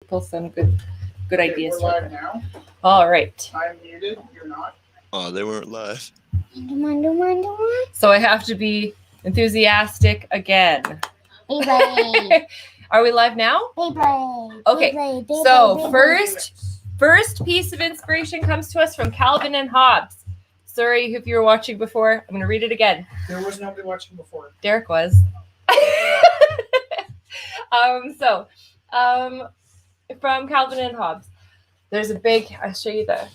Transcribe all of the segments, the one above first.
pull some good ideas. We're live now. All right. I'm muted. You're not. Oh, they weren't live. So I have to be enthusiastic again. Beyblade. Are we live now? Beyblade. Okay. Beyblade, So Beyblade. first piece of inspiration comes to us from Calvin and Hobbes. Sorry if you were watching before. I'm going to read it again. There was nobody watching before. Derek was. From Calvin and Hobbes, there's a big, I'll show you the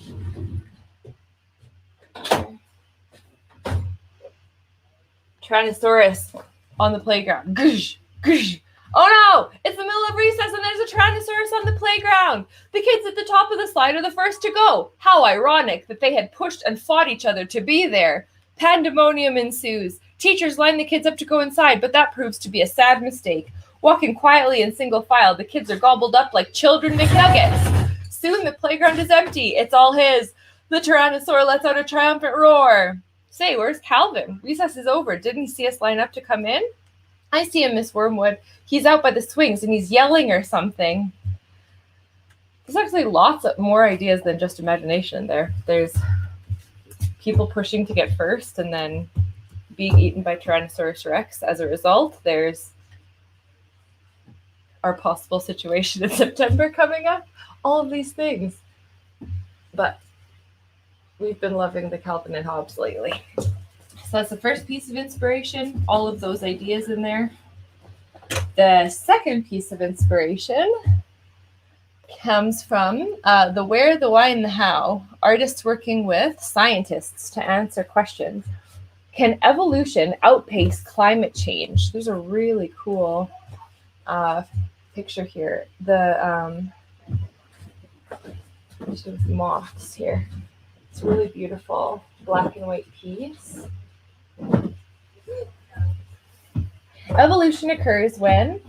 Tyrannosaurus on the playground. Gush, gush. Oh no, it's the middle of recess and there's a Tyrannosaurus on the playground. The kids at the top of the slide are the first to go. How ironic that they had pushed and fought each other to be there. Pandemonium ensues. Teachers line the kids up to go inside, but that proves to be a sad mistake. Walking quietly in single file, the kids are gobbled up like children McNuggets. Soon the playground is empty. It's all his. The Tyrannosaur lets out a triumphant roar. Say, where's Calvin? Recess is over. Didn't he see us line up to come in? I see him, Miss Wormwood. He's out by the swings and he's yelling or something. There's actually lots of more ideas than just imagination there. There's people pushing to get first and then being eaten by Tyrannosaurus Rex as a result. There's our possible situation in September coming up. All of these things. But we've been loving the Calvin and Hobbes lately. So that's the first piece of inspiration. All of those ideas in there. The second piece of inspiration comes from the where, the why, and the how. Artists working with scientists to answer questions. Can evolution outpace climate change? There's a really cool picture here. The moths here. It's really beautiful black and white piece. Evolution occurs when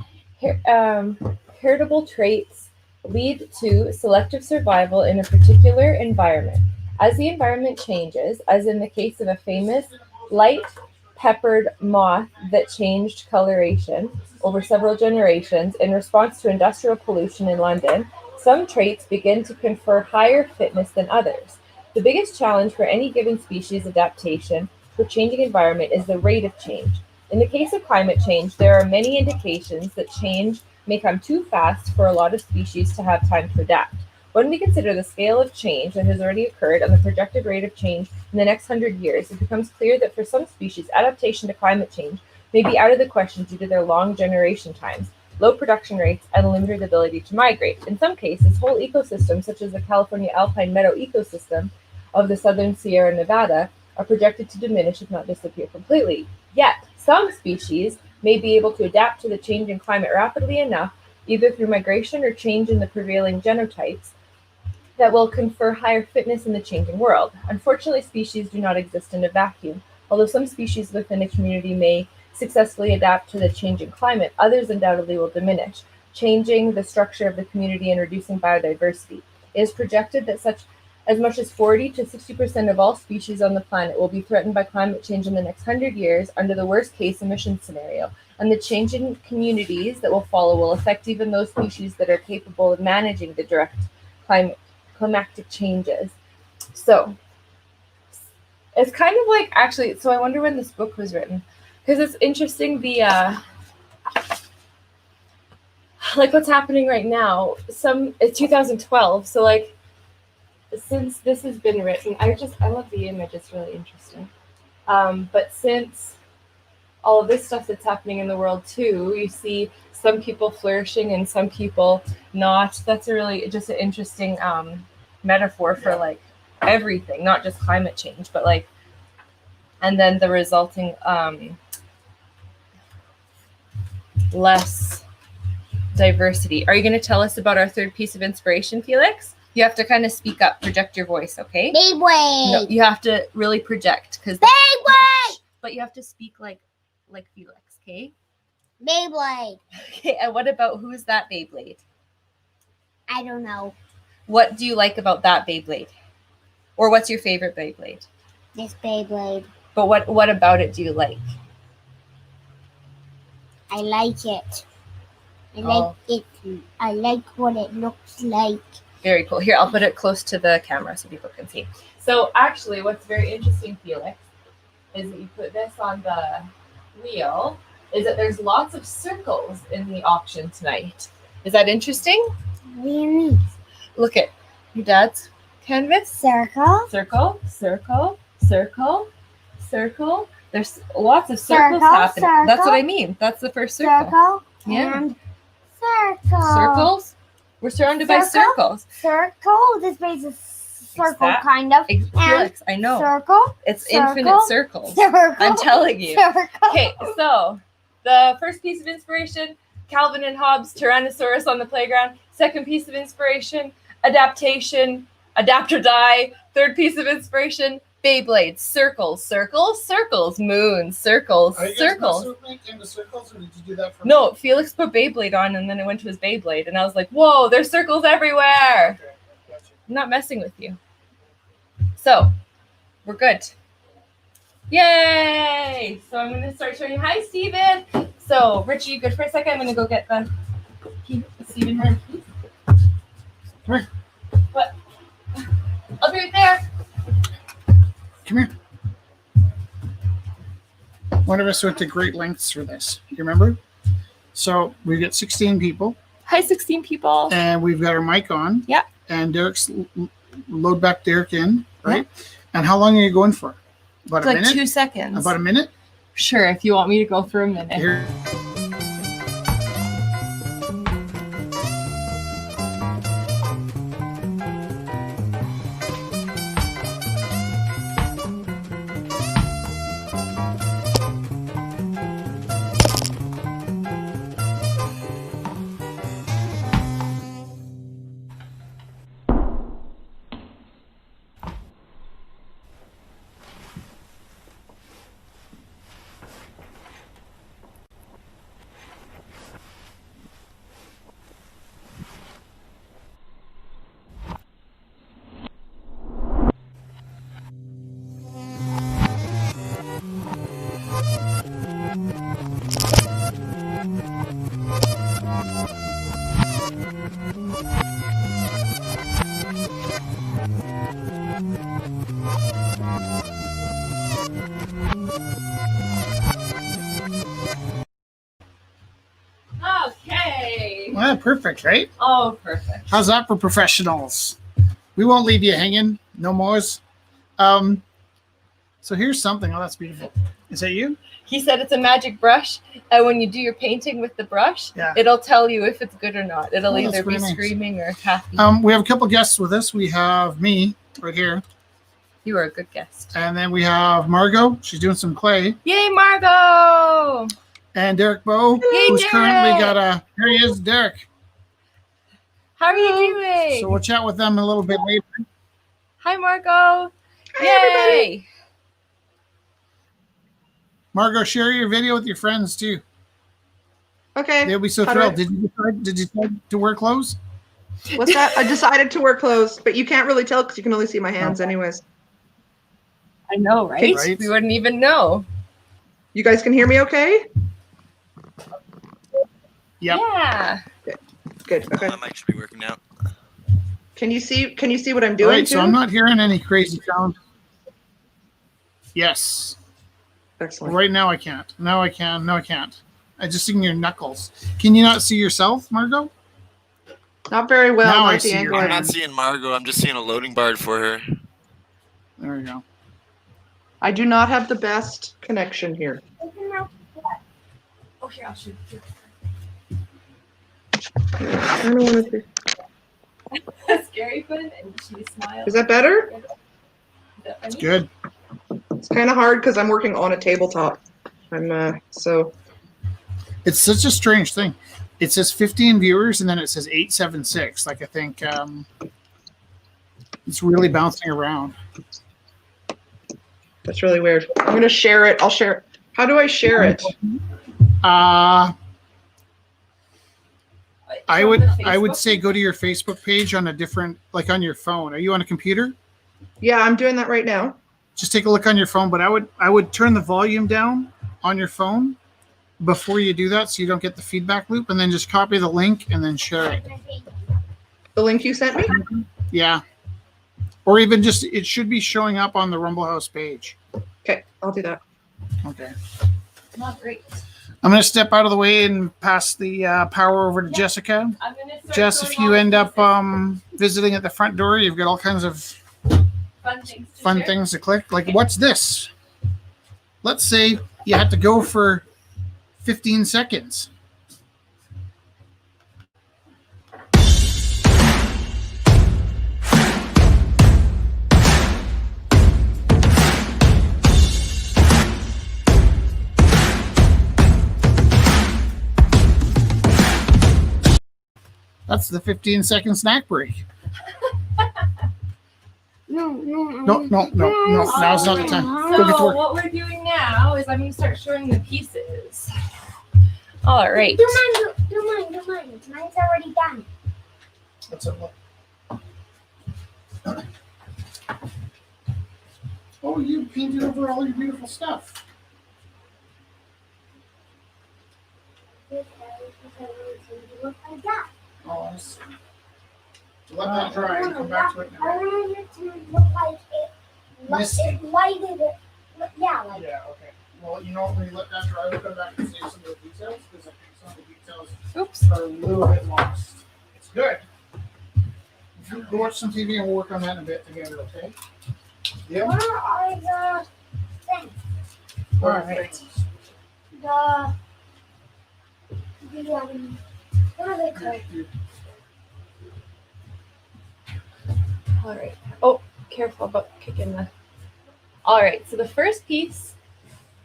heritable traits lead to selective survival in a particular environment. As the environment changes, as in the case of a famous light-peppered moth that changed coloration over several generations in response to industrial pollution in London, some traits begin to confer higher fitness than others. The biggest challenge for any given species adaptation to a changing environment is the rate of change. In the case of climate change, there are many indications that change may come too fast for a lot of species to have time to adapt. When we consider the scale of change that has already occurred and the projected rate of change in the next 100 years, it becomes clear that for some species, adaptation to climate change may be out of the question due to their long generation times, low production rates, and limited ability to migrate. In some cases, whole ecosystems, such as the California alpine meadow ecosystem of the southern Sierra Nevada, are projected to diminish if not disappear completely. Yet, some species may be able to adapt to the changing climate rapidly enough, either through migration or change in the prevailing genotypes, that will confer higher fitness in the changing world. Unfortunately, species do not exist in a vacuum. Although some species within a community may successfully adapt to the changing climate, others undoubtedly will diminish, changing the structure of the community and reducing biodiversity. It is projected that as much as 40 to 60% of all species on the planet will be threatened by climate change in the next 100 years under the worst-case emission scenario, and the changing communities that will follow will affect even those species that are capable of managing the direct climatic changes. So, it's kind of like, actually, so I wonder when this book was written, because it's interesting, like what's happening right now, it's 2012, so like, since this has been written, I love the image, it's really interesting. But since all of this stuff that's happening in the world too, you see some people flourishing and some people not. That's a really just an interesting metaphor for like everything, not just climate change, but like, and then the resulting less diversity. Are you going to tell us about our third piece of inspiration, Felix? You have to kind of speak up, project your voice, okay? Beyblade. No, you have to really project, because Beyblade. but you have to speak like Felix, okay? Beyblade. Okay, and what about who's that Beyblade? I don't know. What do you like about that Beyblade? Or what's your favorite Beyblade? This Beyblade. But what about it do you like? I like it. Oh. I like what it looks like. Very cool. Here, I'll put it close to the camera so people can see. So actually, what's very interesting, Felix, is that you put this on the wheel, is that there's lots of circles in the auction tonight. Is that interesting? What do you mean? Look at your dad's canvas. Circle. Circle, circle, circle, circle. There's lots of circles Circle, happening. That's what circle. I mean. That's the first circle. Circle. Yeah. And circle. Circles. We're surrounded by Circle. circles. Circle. This base is circle, Exact- kind of. Felix, I know. Circle. It's circle, infinite circles. Circle. I'm telling you. Circle. Okay, so the first piece of inspiration, Calvin and Hobbes, Tyrannosaurus on the playground. Second piece of inspiration, adaptation, adapt or die. Third piece of inspiration, Beyblades, circles, circles, circles, moons, circles, Are you guys circles. messing with me into circles, or did you do that for No, Felix put Beyblade on and then it went to his Beyblade. And I was like, whoa, there's circles everywhere. Okay, gotcha. I'm not messing with you. So, we're good. Yay! So I'm going to start showing you. Hi, Steven. So, Richie, you good for a second? I'm going to go get the key. Steven, here. Come here. What? I'll be right there. Come here. One of us went to great lengths for this. You remember? So we've got 16 people, Hi, 16 people. and we've got our mic on. Yep. And Derek's load back Derek in, right? And how long are you going for? About It's a like minute? 2 seconds. About a minute? Sure, if you want me to go for a minute. Here. Okay. Well, perfect, right? Oh, perfect. How's that for professionals? We won't leave you hanging. No mores. So here's something. Oh, that's beautiful. Is that you? He said it's a magic brush, and when you do your painting with the brush, Yeah. it'll tell you if it's good or not. It'll Oh, that's either be very nice. screaming or happy. We have a couple guests with us. We have me right here. You are a good guest. And then we have Margot. She's doing some clay. Yay, Margot! And Derek Bow, Yay, who's currently Derek! got a... Here he is, Derek. How are you doing? So we'll chat with them a little bit later. Hi, Margot. Hi, Yay! Margot, share your video with your friends too. Okay. They'll be so How do thrilled. I- Did you decide to wear clothes? What's that? I decided to wear clothes, but you can't really tell because you can only see my hands anyways. I know, right? Right. We wouldn't even know. You guys can hear me okay? Yep. Yeah. Good. Okay. My mic should be working now. Can you see what I'm All doing right, so too? I'm not hearing any crazy sound. Yes. Excellent. Right now I can't. No, I can. No, I can't. I just seen your knuckles. Can you not see yourself, Margot? Not very well. Now not I the see angle your I'm I'm not seeing Margot. I'm just seeing a loading bar for her. There we go. I do not have the best connection here. Oh, here, I'll shoot. I don't want to. Scary fun, and she smiled. Is that better? Is that funny? Good. It's kind of hard because I'm working on a tabletop. So It's such a strange thing. It says 15 viewers and then it says 876. Like I think it's really bouncing around. that's really weird. I'm gonna share it. I'll share it. How do I share it? I From would the I would Facebook? say go to your Facebook page on a different, like on your phone. Are you on a computer? Yeah, I'm doing that right now. Just take a look on your phone, but I would turn the volume down on your phone before you do that, so you don't get the feedback loop, and then just copy the link and then share it. The link you sent me? Yeah. Or even just, it should be showing up on the Rumble House page. Okay, I'll do that. Okay. Not great. I'm going to step out of the way and pass the power over to Jessica. I'm gonna start Jess, throwing if all you the end up pieces. visiting at the front door, you've got all kinds of Fun things. things to click. Like, what's this? Let's say you had to go for 15 seconds. That's the 15-second snack break. No. No. Now's not the time. So Go get to work. what we're doing now is I'm gonna start showing the pieces. All right. Do mine. Mine's already done. Let's have a look. Oh, you painted over all your beautiful stuff. Look like that. Oh, I see. Let that dry and come back to it in a I minute. wanted it to look like Misty. it lighted it. Yeah, like Yeah, okay. Well, you know what, when you let that dry, we'll come back and see some of the details, because I think some of the details Oops. are a little bit lost. It's good. Go watch some TV and we'll work on that in a bit together, okay? Yeah? where are the things? All right. What are they called? All right. Oh, careful about kicking the. All right. So the first piece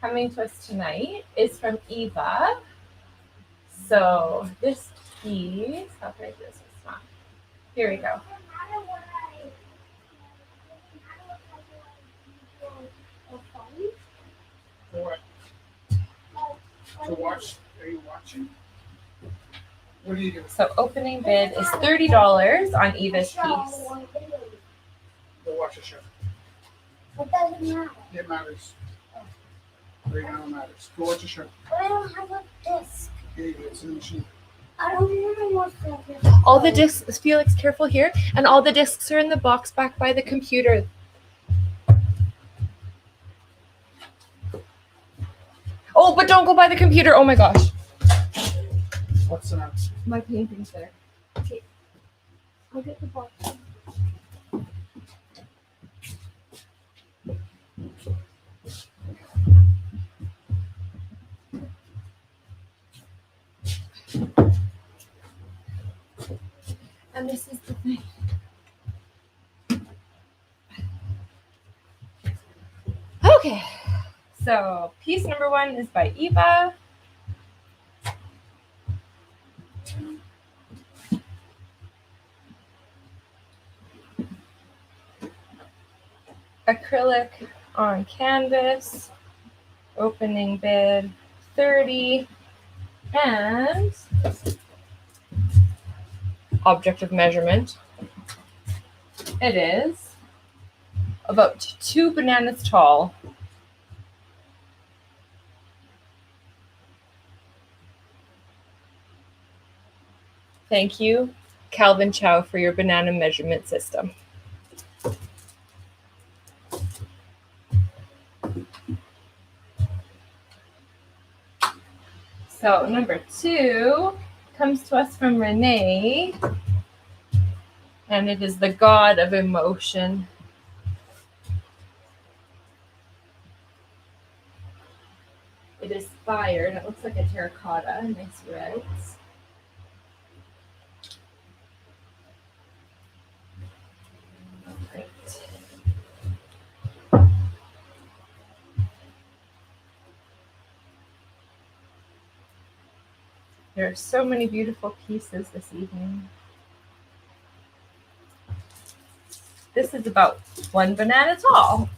coming to us tonight is from Eva. So this piece, how can I do this? It's not. Here we go. For what? To watch? Are you watching? What are you doing? So opening bid is $30 on Eva's piece. Go watch a show. It doesn't matter. It matters. Right now it matters. Go watch a show. But I don't have a disc. Okay, it's in the machine. I don't want to watch that. All the discs, Felix, careful here. And all the discs are in the box back by the computer. Oh, but don't go by the computer. Oh my gosh. What's the next? My painting's there. I'll get the box. And this is the thing. Okay. So piece number 1 is by Eva. Acrylic on canvas. Opening bid 30. And object of measurement. It is about 2 bananas tall. Thank you, Calvin Chow, for your banana measurement system. So number 2 comes to us from Renee, and it is the god of emotion. It is fire, and it looks like a terracotta, nice reds. Great. There are so many beautiful pieces this evening. This is about 1 banana tall.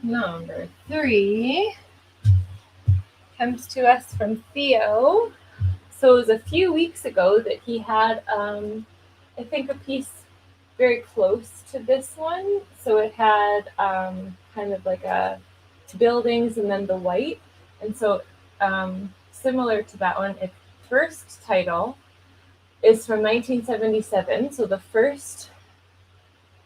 Number 3 comes to us from Theo. So it was a few weeks ago that he had, I think, a piece very close to this one. So it had kind of like buildings and then the white. And so similar to that one, its first title is from 1977. So the first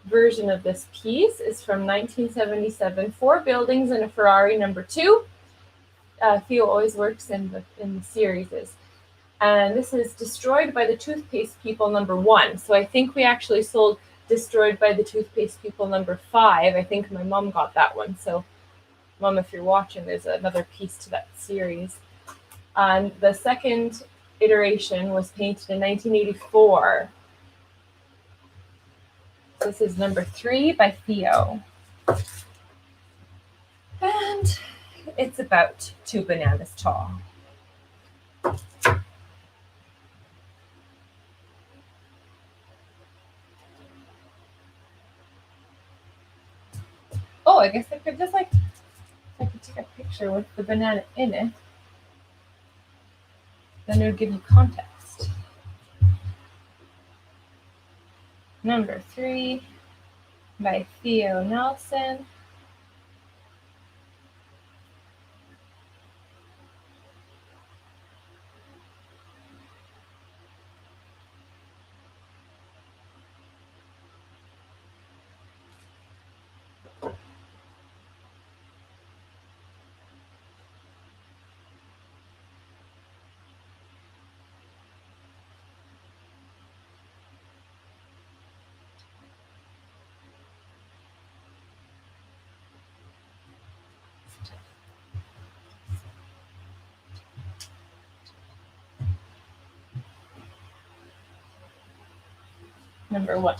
version of this piece is from 1977. 4 buildings and a Ferrari number 2. Theo always works in the series. And this is Destroyed by the Toothpaste People number 1. So I think we actually sold Destroyed by the Toothpaste People number 5. I think my mom got that one. So Mom, if you're watching, there's another piece to that series. And the second iteration was painted in 1984. This is number 3 by Theo. And it's about 2 bananas tall. Oh, I guess I could just I could take a picture with the banana in it. Then it would give you context. Number 3 by Theo Nelson. Number 1.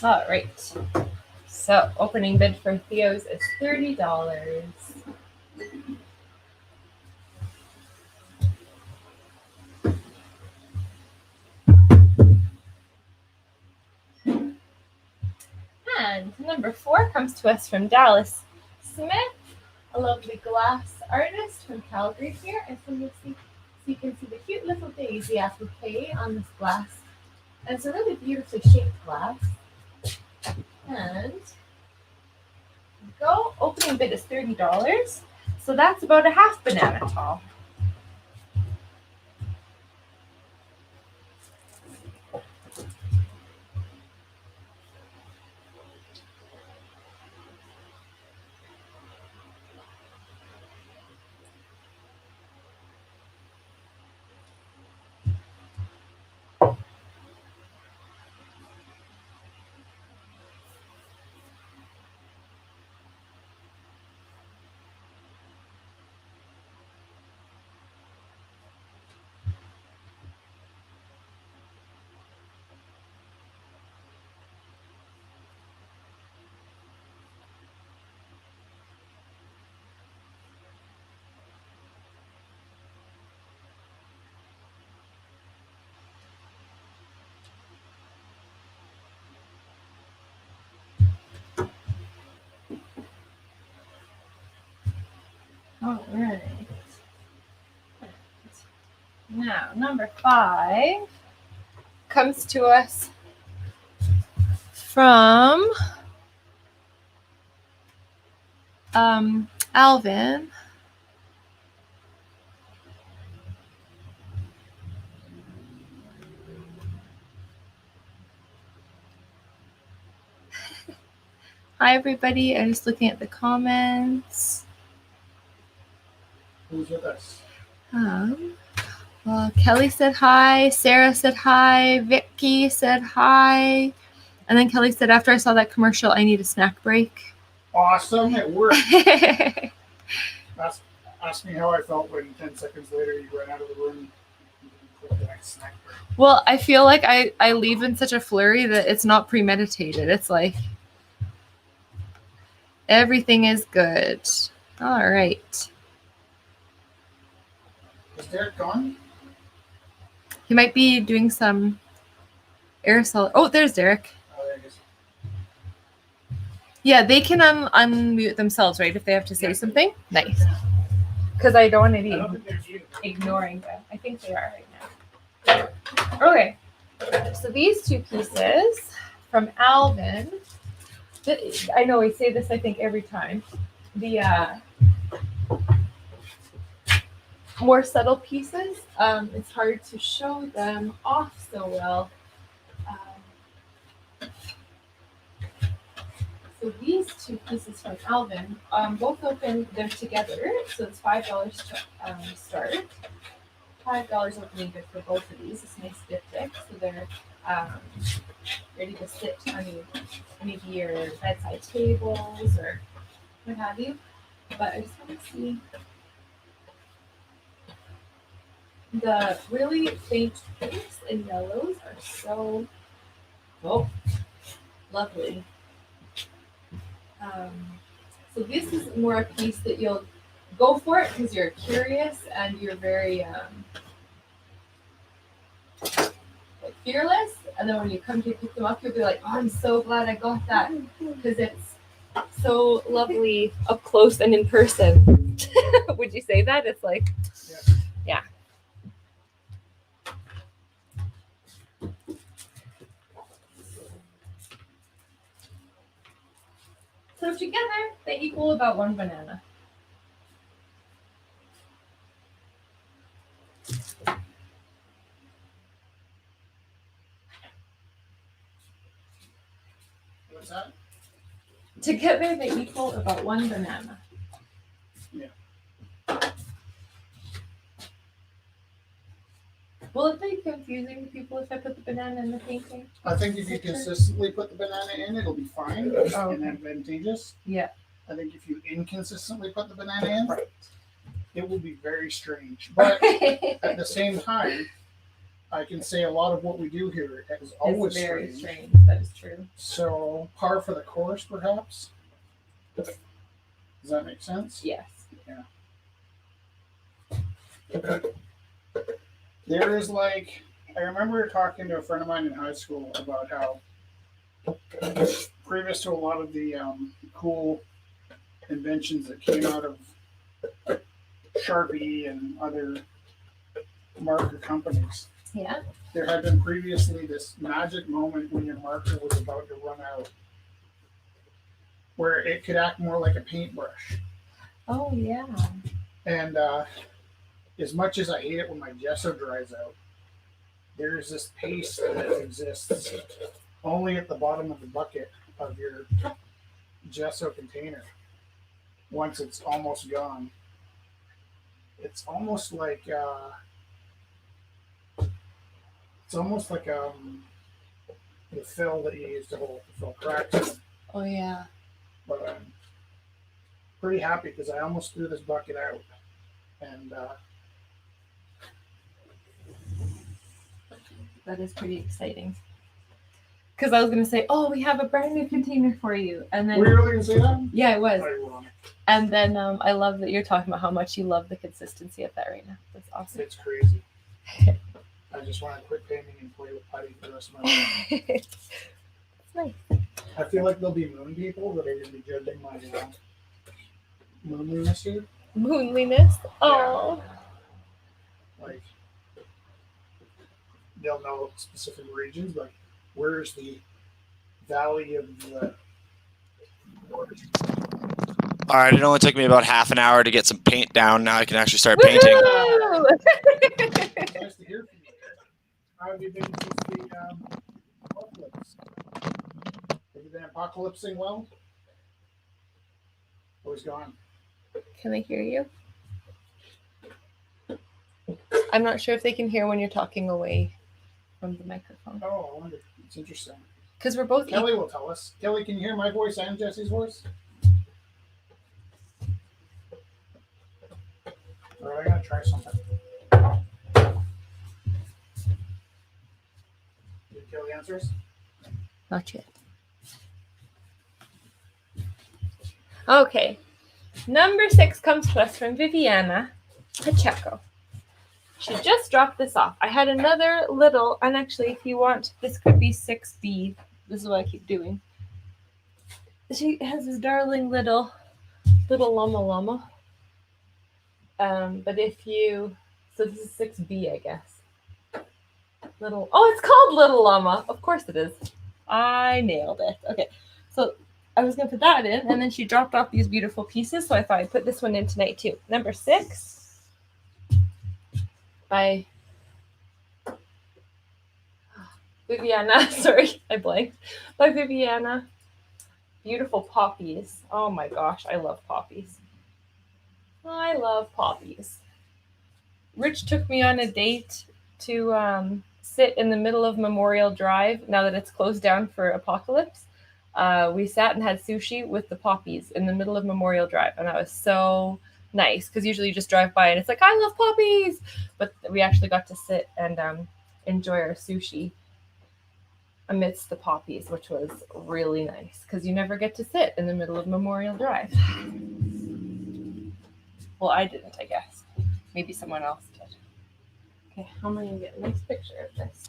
All right. So opening bid for Theo's is $30. And number 4 comes to us from Dallas Smith, a lovely glass artist from Calgary here. And so you can see the cute little daisy applique on this glass. And it's a really beautifully shaped glass. And go. Opening bid is $30. So that's about a half banana tall. All right. Now, number 5 comes to us from Alvin. Hi, everybody. I'm just looking at the comments. Who's with us? Well, Kelly said hi. Sarah said hi. Vicky said hi. And then Kelly said, after I saw that commercial, I need a snack break. Awesome, it worked. Ask me how I felt when 10 seconds later you ran out of the room. with the next snack break. Well, I feel like I leave in such a flurry that it's not premeditated. It's like everything is good. All right. Is Derek gone? He might be doing some aerosol. Oh, there's Derek. Oh, there he is. Yeah, they can unmute themselves, right? If they have to say something. Nice. Because I don't want to I be don't think there's you. ignoring them. I think they are right now. Okay. So these two pieces from Alvin. I know we say this, I think, every time. The more subtle pieces, it's hard to show them off so well. So these two pieces from Alvin, both open them together. So it's $5 to start. $5 opening good for both of these. It's nice diptych, so they're ready to sit on maybe your bedside tables or what have you. But I just want to see the really faint pinks and yellows are so lovely. So this is more a piece that you'll go for it because you're curious and you're very like fearless. And then when you come to pick them up, you'll be like, "Oh, I'm so glad I got that," because it's so lovely up close and in person. Would you say that? It's like, yeah. So together, they equal about one banana. What's that? Together, they equal about one banana. Yeah. Will it be confusing to people if I put the banana in the painting? I think if you consistently put the banana in, it'll be fine Oh, and advantageous. Yeah. I think if you inconsistently put the banana in, it will be very strange. But at the same time, I can say a lot of what we do here is always It's very strange. strange. That is true. So par for the course, perhaps. Does that make sense? Yes. There is like, I remember talking to a friend of mine in high school about how previous to a lot of the cool inventions that came out of Sharpie and other marker companies, Yeah. there had been previously this magic moment when your marker was about to run out where it could act more like a paintbrush. Oh, yeah. And as much as I hate it when my gesso dries out, there's this paste that exists only at the bottom of the bucket of your gesso container. Once it's almost gone, it's almost like the fill that you use to fill cracks in. Oh, yeah. But I'm pretty happy because I almost threw this bucket out, and That is pretty exciting. Because I was going to say, oh, we have a brand new container for you. And then, were you really gonna say that? yeah, it was. Ironic. And then I love that you're talking about how much you love the consistency of that right now. That's awesome. It's crazy. I just want to quit painting and play with putty for the rest of my life. It's nice. I feel like there'll be moon people that are going to be judging my moonliness here. Moonliness. Oh. Like, they'll know specific regions, like where's the valley of the. All right, it only took me about half an hour to get some paint down. Now I can actually start painting. Woohoo! Nice to hear from you. How have you been since the apocalypse? Have you been apocalypsing well? Or is gone? Can they hear you? I'm not sure if they can hear when you're talking away from the microphone. Oh, I wonder. It's interesting. Because we're both Kelly will tell us. Kelly, can you hear my voice and Jesse's voice? All right, I gotta try something. kill the answers? Not yet. Okay. Number 6 comes to us from Viviana Pacheco. She just dropped this off. I had another little, and actually, if you want, this could be 6B. This is what I keep doing. She has this darling little llama. But if you, so this is 6B, I guess. It's called Little Llama. Of course it is. I nailed it. Okay, so I was gonna put that in, and then she dropped off these beautiful pieces, so I thought I'd put this one in tonight too. Number 6 by Viviana. Sorry, I blanked. By Viviana. Beautiful poppies. Oh my gosh, I love poppies. I love poppies. Rich took me on a date to sit in the middle of Memorial Drive now that it's closed down for apocalypse. We sat and had sushi with the poppies in the middle of Memorial Drive, and that was so nice because usually you just drive by and it's like, I love poppies, but we actually got to sit and enjoy our sushi amidst the poppies, which was really nice because you never get to sit in the middle of Memorial Drive. Well, I didn't, I guess. Maybe someone else did. Okay, how am I going to get a nice picture of this?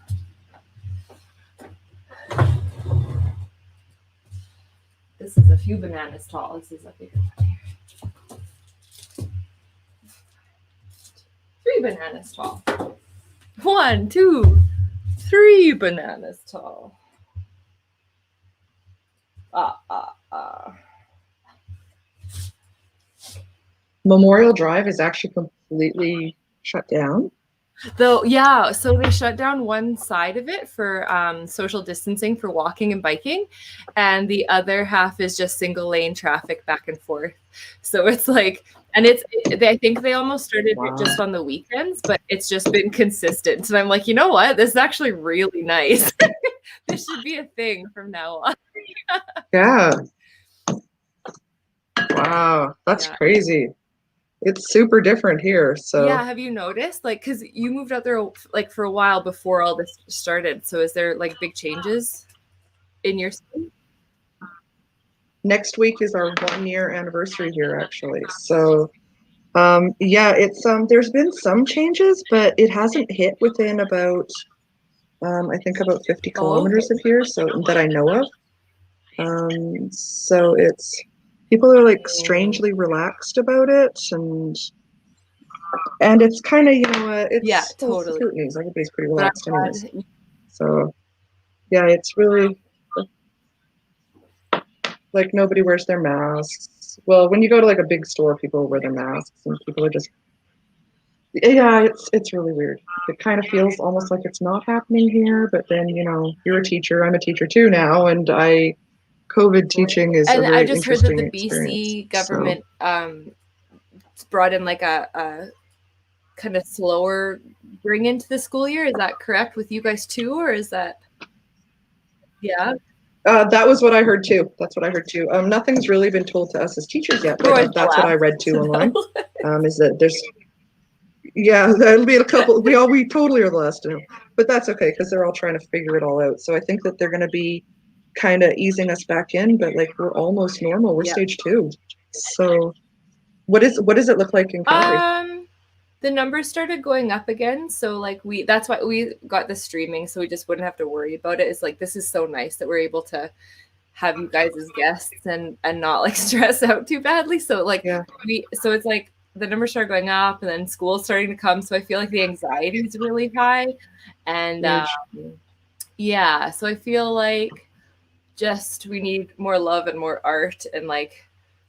This is a few bananas tall. This is a bigger one here. 3 bananas tall. 1, 2, 3 bananas tall. Memorial Drive is actually completely shut down. Though, yeah, so they shut down one side of it for social distancing for walking and biking, and the other half is just single lane traffic back and forth. So it's like, and I think they almost started it just on the weekends, but it's just been consistent. And I'm like, you know what? This is actually really nice. This should be a thing from now on. Yeah. Wow, that's crazy. It's super different here. So yeah, have you noticed? Like, because you moved out there like for a while before all this started. So is there like big changes in your city? Next week is our 1-year anniversary here, actually. So yeah, it's there's been some changes, but it hasn't hit within about I think about 50 kilometers of here, so that I know of. So it's people are like strangely relaxed about it, and it's kind of, you know, it's totally. News. Everybody's pretty relaxed anyways. So yeah, it's really like nobody wears their masks. Well, when you go to like a big store, people wear their masks, and people are just, yeah, it's really weird. It kind of feels almost like it's not happening here, but then, you know, you're a teacher, I'm a teacher too now, and COVID teaching is and a very I just heard that the BC government brought in like a kind of slower bring into the school year. Is that correct with you guys too, or is that? Yeah. That was what I heard too. That's what I heard too. Nothing's really been told to us as teachers yet, but that's what I read too online. Is that there's, yeah, that'll be a couple. We totally are the last to know, but that's okay because they're all trying to figure it all out. So I think that they're going to be kind of easing us back in, but like we're almost normal. We're stage 2. So what does it look like in Calgary? The numbers started going up again, so like that's why we got the streaming, so we just wouldn't have to worry about it. It's like, this is so nice that we're able to have you guys as guests and not like stress out too badly. So like so it's like the numbers started going up, and then school's starting to come, so I feel like the anxiety is really high, and so I feel like just we need more love and more art and like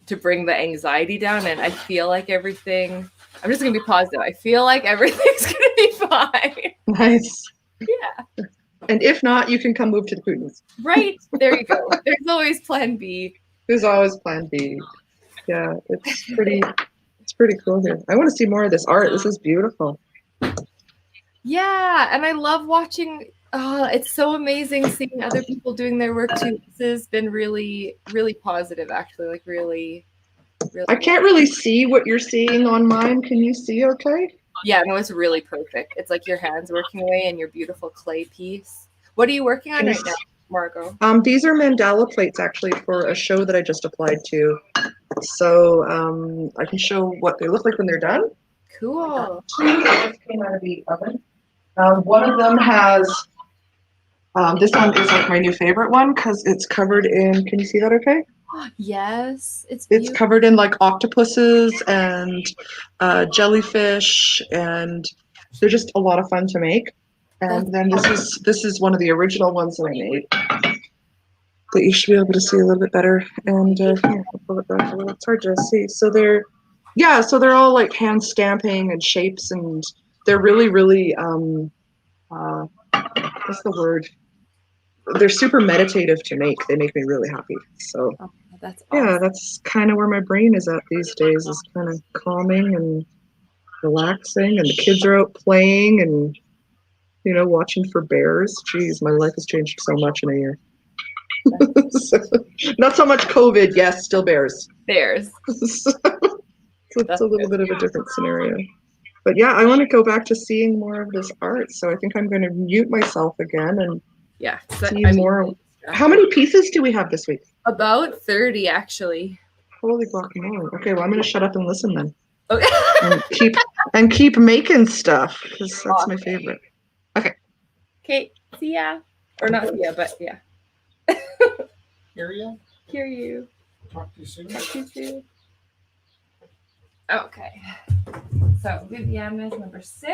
to bring the anxiety down. And I feel like everything, I'm just gonna be positive, I feel like everything's gonna be fine. Nice. Yeah. And if not, you can come move to the Putin's. Right, there you go. There's always plan B. There's always plan B. Yeah, it's pretty cool here. I want to see more of this art. This is beautiful. Yeah, and I love watching. It's so amazing seeing other people doing their work too. This has been really, really positive, actually. Like really. I can't really see what you're seeing on mine. Can you see okay? Yeah, no, it's really perfect. It's like your hands working away and your beautiful clay piece. What are you working on Can you right now, Margot? These are mandala plates actually for a show that I just applied to. So I can show what they look like when they're done. Cool. Just came out of the oven. One of them has, this one is like my new favorite one because it's covered in, can you see that okay? Yes, it's It's beautiful. covered in like octopuses and jellyfish, and they're just a lot of fun to make. And then this is one of the original ones that I made that you should be able to see a little bit better. And here, I'll pull it back a little. It's hard to see. So they're all like hand stamping and shapes, and they're really, really what's the word? They're super meditative to make. They make me really happy. So Oh, that's yeah, awesome. that's kind of where my brain is at these days, is kind of calming and relaxing, and the kids are out playing and, watching for bears. Geez, my life has changed so much in a year. So, not so much COVID, yes, still bears. Bears. So it's That's a little good. bit of a different scenario. But yeah, I want to go back to seeing more of this art, so I think I'm going to mute myself again and Yeah. see more. How many pieces do we have this week? About 30, actually. Holy guacamole. Okay, well, I'm going to shut up and listen then. Okay. and keep making stuff, because that's my favorite. Okay. See ya. Or not see ya, but yeah. Hear you? Hear you. Talk to you soon. Talk to you soon. Okay. So Vivian is number 6.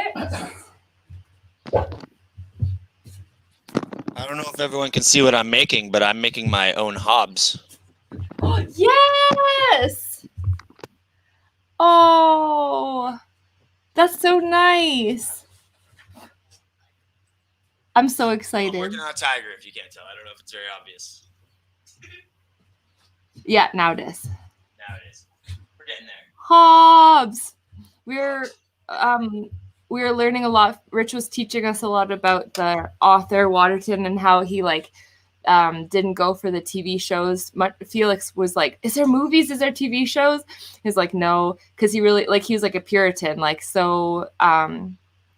I don't know if everyone can see what I'm making, but I'm making my own hobs. Yes. Oh, that's so nice. I'm so I'm excited. working on a tiger, if you can't tell. I don't know if it's very obvious. Yeah, now it is. Now it is. We're getting there. Hobbs. We're learning a lot. Rich was teaching us a lot about the author Waterton and how he didn't go for the TV shows. Felix was like, "Is there movies? Is there TV shows?" He's like, "No," because he really he was like a Puritan,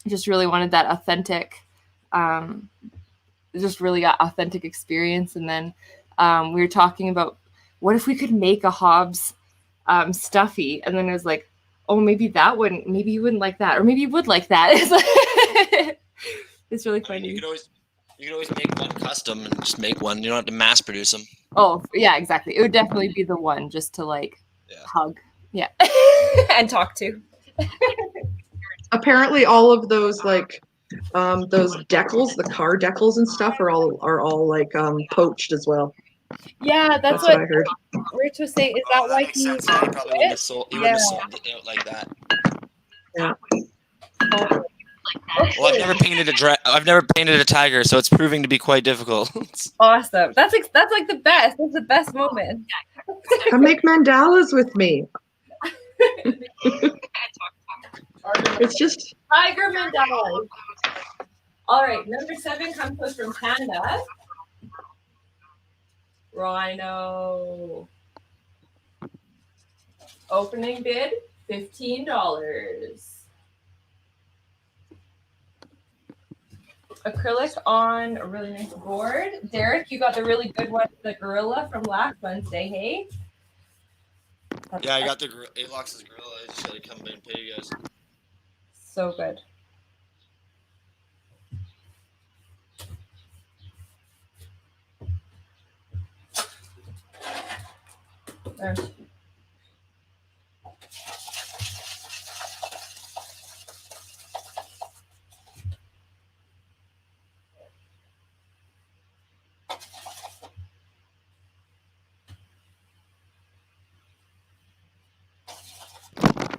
just really wanted that authentic, just really got authentic experience. And then we were talking about what if we could make a Hobbs stuffy, and then it was like, oh, maybe you wouldn't like that, or maybe you would like that. It's really funny. You could always make one custom and just make one. You don't have to mass produce them. Oh, yeah, exactly. It would definitely be the one just to hug. Yeah. And talk to. Apparently, all of those those decals, the car decals and stuff, are all poached as well. Yeah, that's what what I heard. Rich was saying. Is that why makes he sense. Yeah, you probably wouldn't have sold it out like that. Yeah. Well, I've never painted a tiger, so it's proving to be quite difficult. Awesome. That's like the best. That's the best moment. Come make mandalas with me. It's just Tiger mandala. All right, number 7 comes to us from Panda. Rhino. Opening bid, $15. Acrylic on a really nice board. Derek, you got the really good one, the gorilla from last Wednesday, hey? Yeah, I got the Alox's gorilla. I just had to come in and pay you guys. So good. There's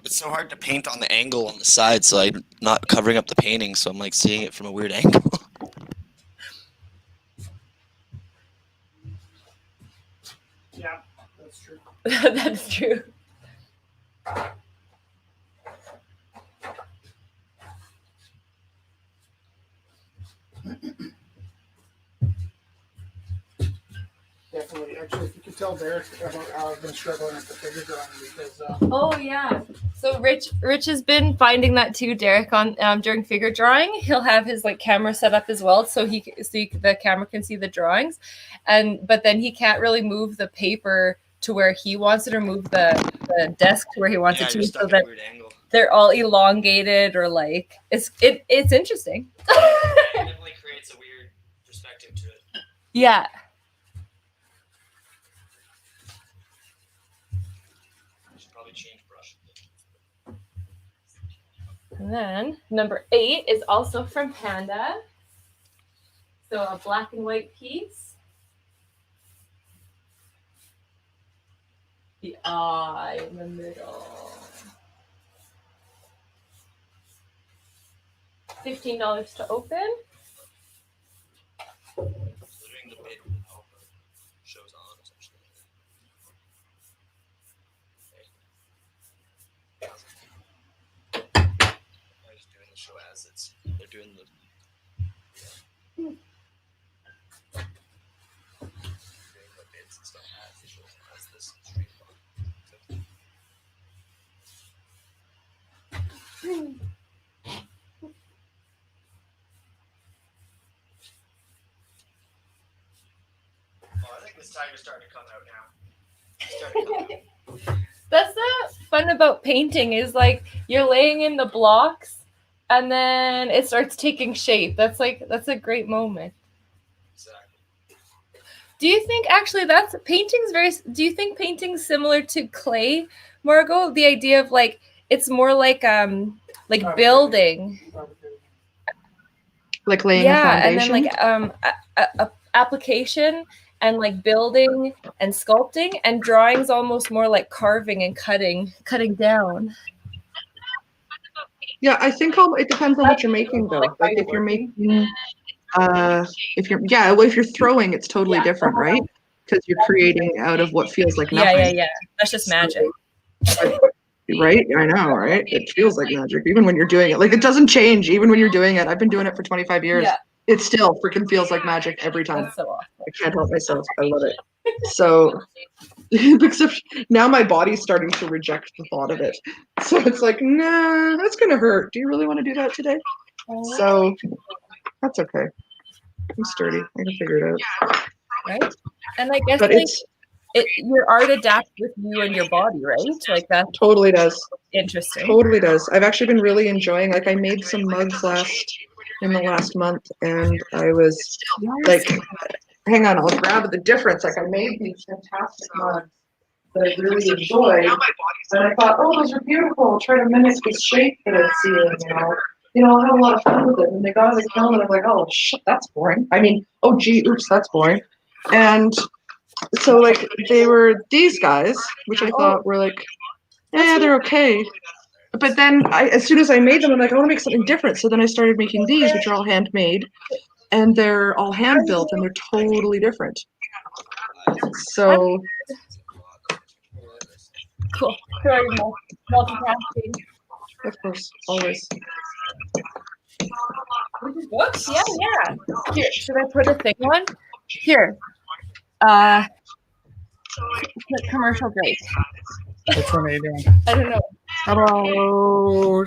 It's so hard to paint on the angle on the side, so I'm not covering up the painting, so I'm seeing it from a weird angle. Yeah, that's true. That's true. Definitely. actually. If you could tell Derek about how I've been struggling with the figure drawing because Oh yeah. So Rich has been finding that too, Derek, on during figure drawing. He'll have his like camera set up as well, so the camera can see the drawings, but then he can't really move the paper to where he wants it or move the desk to where he wants Yeah, it to, you're so stuck at a that weird angle. they're all elongated or like it's interesting. It definitely creates a weird perspective to it. Yeah. I should probably change brush. And then number 8 is also from Panda. So a black and white piece. The eye in the middle. $15 to open. Doing the bid will help it shows on essentially. I'm just doing the show as they're doing the. Doing the bids and stuff as the shows as this stream. Oh, I think this tiger's starting to come out now. It's starting to come out. That's the fun about painting is like you're laying in the blocks and then it starts taking shape. That's a great moment. Exactly. Do you think actually that's painting's very do you think painting's similar to clay, Margot? The idea of like it's more like building. Like laying a Yeah, and foundation. then like a application and like building and sculpting, and drawing's almost more like carving and cutting down. Yeah, I think it depends on what you're making though. Like if you're making if you're throwing, it's totally different, right? Because you're creating out of what feels like nothing. Yeah. That's just magic. Right? I know, right? It feels like magic, even when you're doing it. Like it doesn't change, even when you're doing it. I've been doing it for 25 years. Yeah. It still freaking feels like magic every time. That's so awesome. I can't help myself. I love it. So, except now my body's starting to reject the thought of it. So it's like, nah, that's gonna hurt. Do you really want to do that today? So that's okay. I'm sturdy. I can figure it out. Right? And I guess But like it's your art adapts with you and your body, right? Like that's totally does. interesting. Totally does. I've actually been really enjoying. Like I made some mugs in the last month, and I was like, hang on, I'll grab the difference. Like I made these fantastic mugs that I really enjoyed, and I thought, oh, those are beautiful. I'll try to mimic the shape that I see in, I'll have a lot of fun with it. And they got on the kiln, and I'm like, oh shit, that's boring. I mean, oh gee, oops, that's boring. And so like they were these guys, which I thought were like, yeah, they're okay. But then as soon as I made them, I'm like, I want to make something different. So then I started making these, which are all handmade, and they're all hand built, and they're totally different. So Cool. Sorry, multitasking. of course, always. Books? Yeah. Here, should I put a thing on? Here. Put commercial break. which one are you doing? I don't know. Hello.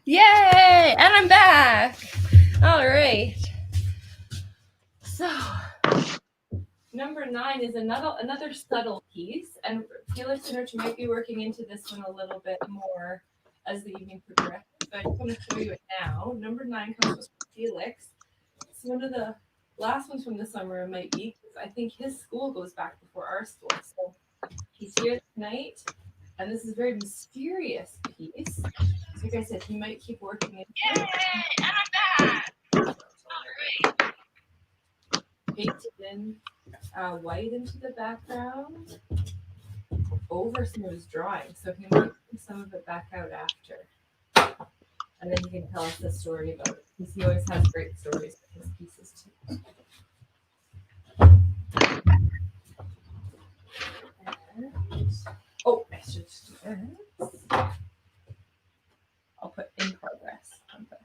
Yay! And I'm back. All right. So number 9 is another subtle piece, and Felix and Rich might be working into this one a little bit more as the evening progresses, but I just want to show you it now. Number 9 comes from Felix. It's one of the last ones from the summer, it might be, because I think his school goes back before our school. So he's here tonight, and this is a very mysterious piece. So like I said, he might keep working into it. Painted in white into the background over some of his drawing, so he might bring some of it back out after, and then he can tell us the story about it, because he always has great stories with his pieces too. Oh, I should just do this. I'll put in progress on the.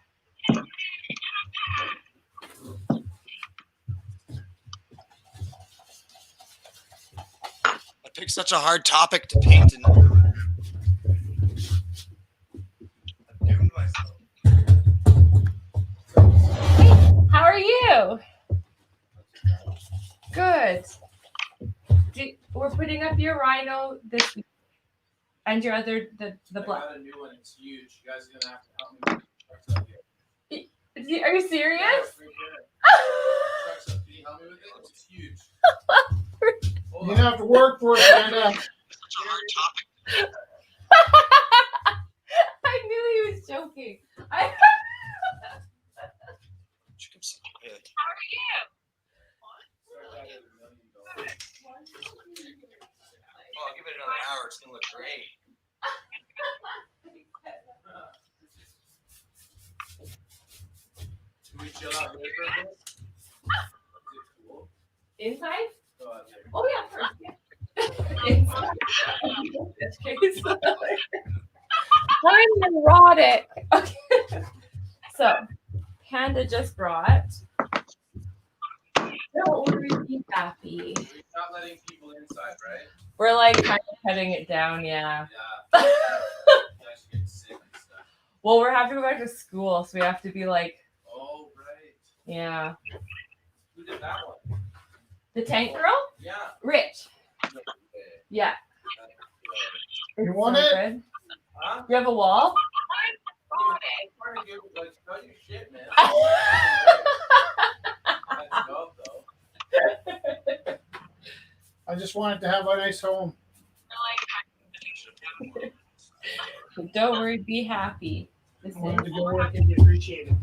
I picked such a hard topic to paint and I doomed myself. How are you? Good. We're putting up your rhino this week. And your other, the I black. got a new one. It's huge. You guys are gonna have to help me with the trucks up here. Are you serious? Right here. Trucks up. Can you help me with it? It's huge. Hold You on. have to work for it, Panda. Such a hard topic. I knew he was joking. Start that at $1 million. Oh, I'll give it another hour. It's gonna look great. Can we chill out later for this? Is it cool? Inside? Go out there. Oh yeah, first. Inside. I'm neurotic. Okay. So, Panda just brought. Don't worry, be happy. We're not letting people inside, right? We're like kind of cutting it down, yeah. Yeah. You guys get sick and stuff. Well, we're having to go back to school, so we have to be like, Oh, right. yeah. Who did that one? The tank girl? Yeah. Rich. No way. Yeah. You want So it? good. Huh? You have a wall? Trying to get, like, cut your shit, man. Let's go, though. I just wanted to have a nice home. Don't worry, be happy. I This wanted to is go work and be appreciated.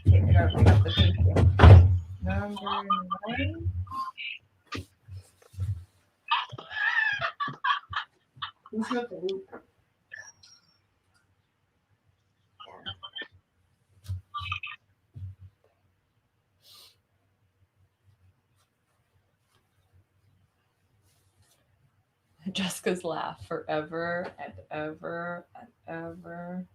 Okay, I gotta bring up the picture. Number 9. Who's got the loop? Jessica's laugh forever and ever and ever.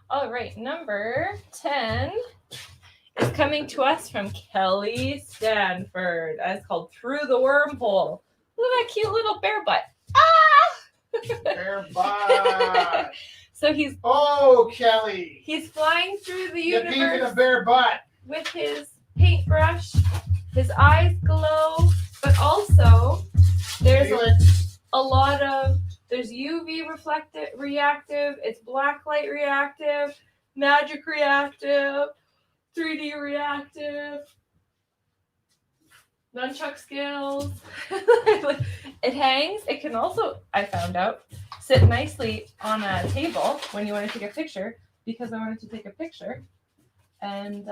All right, number 10 is coming to us from Kelly Stanford. It's called Through the Wormhole. Look at that cute little bear butt. Ah! Bear butt. So he's Oh, Kelly. flying through the You painted universe a bear butt. with his paintbrush. His eyes glow, but also there's Felix. a lot of there's UV reflective reactive, it's blacklight reactive, magic reactive, 3D reactive, nunchuck skills. It hangs. It can also, I found out, sit nicely on a table when you want to take a picture, because I wanted to take a picture. And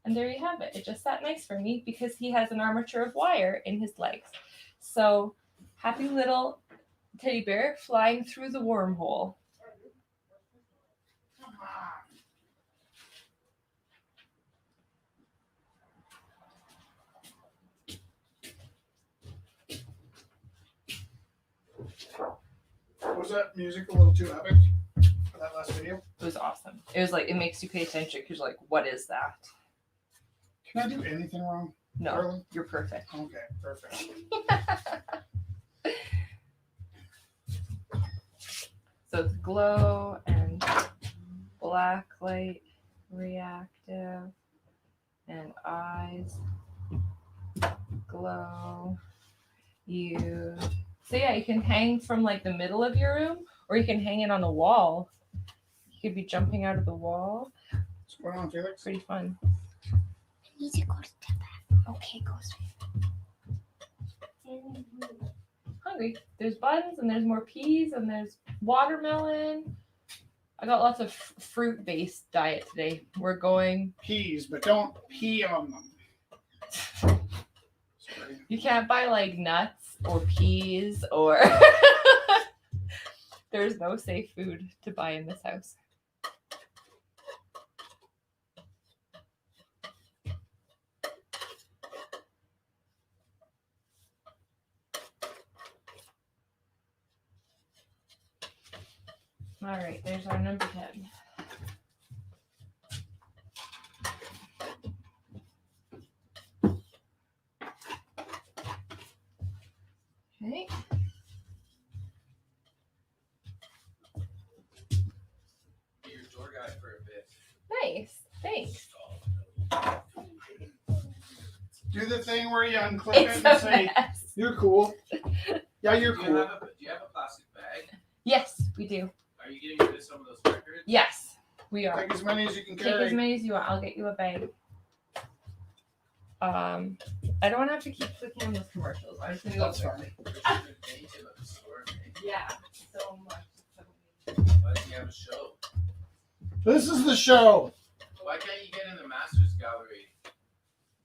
there you have it. It just sat nice for me because he has an armature of wire in his legs. So happy little teddy bear flying through the wormhole. Come on. Was that music a little too epic for that last video? It was awesome. It was like, it makes you pay attention because you're like, what is that? Can I do anything wrong, No, Carly? you're perfect. Okay, perfect. So it's glow and black light reactive and eyes glow. So yeah, you can hang from like the middle of your room, or you can hang it on a wall. You could be jumping out of the wall. What's going on, Felix? Pretty fun. I need to go to the bathroom. Okay, go straight. Hungry. There's buns and there's more peas and there's watermelon. I got lots of fruit-based diet today. We're going. Peas, but don't pee on them. Sorry. You can't buy like nuts or peas or. There's no safe food to buy in this house. All right, there's our number 10. Okay. Be your tour guide for a bit. Nice. Thanks. Do the thing where you unclip It's it and a say, mess. "You're cool." Yeah, you're Do you cool. have a plastic bag? Yes, we do. Are you getting rid of some of those records? Yes, we are. Take as many as you can Take as carry. many as you want. I'll get you a bag. I don't want to have to keep clicking on those commercials. I'm just gonna go. That's fine. Yeah, so much. Why doesn't he have a show? This is the show. Why can't you get in the Masters Gallery?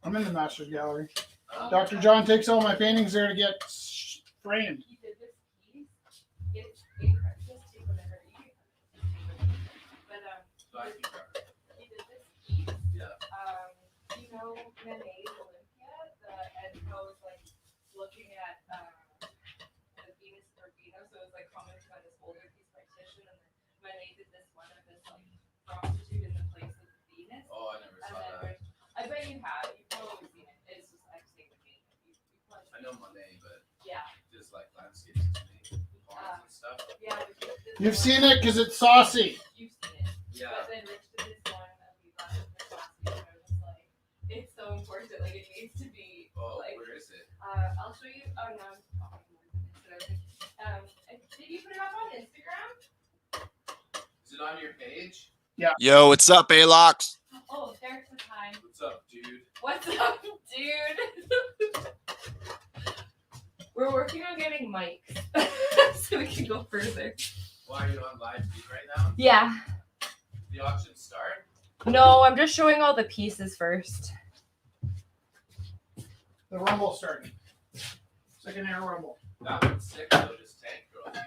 I'm in the Masters Gallery. Oh. Dr. John takes all my paintings there to get framed. He did this piece. It's incredible. Just take whatever you can. But So I can cover it. he did this piece. Yeah. You know Manet's Olympia, and I was like looking at the Venus or Venus, so it was like commenting on this older piece by Titian, and then Manet did this one of this like prostitute in the place of Venus. Oh, I never And saw then that. I bet you have. You've probably seen it. It's just I'm saying the name. You probably I know Monet, but Yeah. just like landscapes to me, ponds and stuff. Yeah. But this You've one- seen it because it's saucy. You've seen it. Yeah. But then Rich did this one that we got in the last week, and I was just like, it's so important. Like it needs to be. Oh, Like, where is it? I'll show you. Oh no, I'm talking more than this. Did you put it up on Instagram? Is it on your page? Yo, what's up, Alox? Oh, there's the time. What's up, dude? What's up, dude? We're working on getting mics so we can go further. Why are you on live feed right now? Yeah. The auction start? No, I'm just showing all the pieces first. The rumble started. Second air rumble. That one's sick though, just tank girl, dude.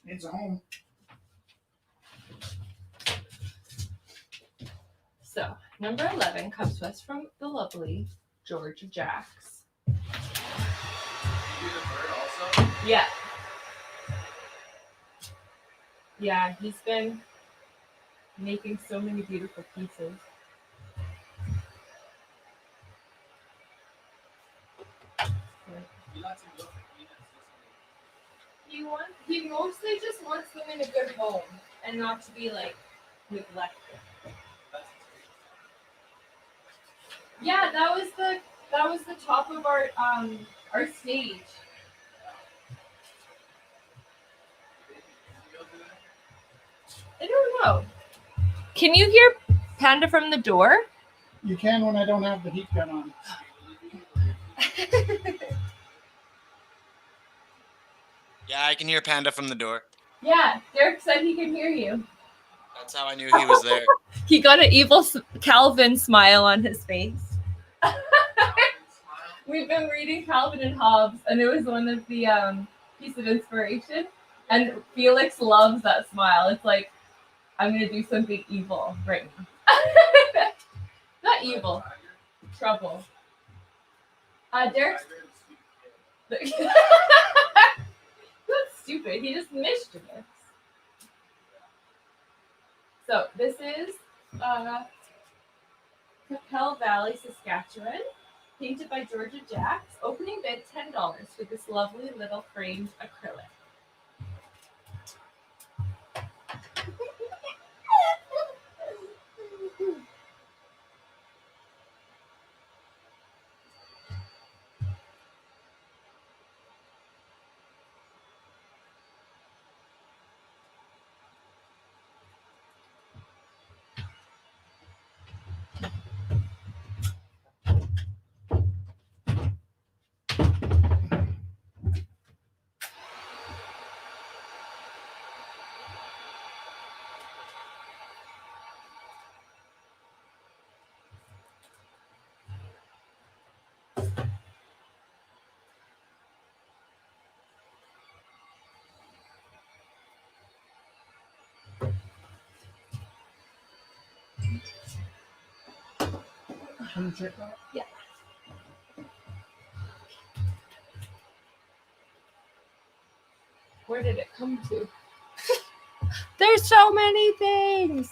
Needs a home. So, number 11 comes to us from the lovely Georgia Jacks. You do the bird also? Yeah. Yeah, he's been making so many beautiful pieces. He mostly just wants them in a good home and not to be like neglected. Yeah, that was the top of our stage. I don't know. Can you hear Panda from the door? You can when I don't have the heat gun on. Yeah, I can hear Panda from the door. Yeah, Derek said he can hear you. That's how I knew he was there. He got an evil Calvin smile on his face. We've been reading Calvin and Hobbes, and it was one of the piece of inspiration. And Felix loves that smile. It's like, I'm gonna do something evil right now. Not evil, trouble. Derek's that's stupid. He just mischievous. So this is Capel Valley, Saskatchewan, painted by Georgia Jacks. Opening bid $10 for this lovely little framed acrylic. Can you check that? Yeah. Where did it come to? There's so many things.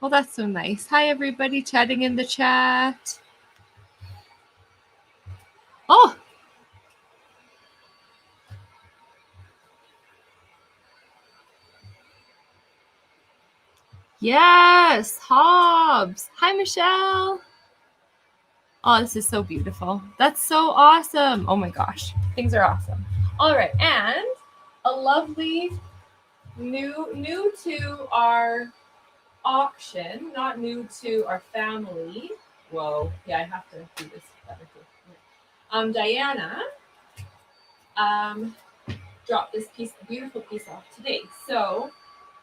Well, that's so nice. Hi, everybody chatting in the chat. Oh! Yes! Hobbes! Hi, Michelle! Oh, this is so beautiful. That's so awesome. Oh my gosh. Things are awesome. All right. And a lovely new to our auction, not new to our family. Whoa. Yeah, I have to do this better too. Diana dropped this beautiful piece off today. So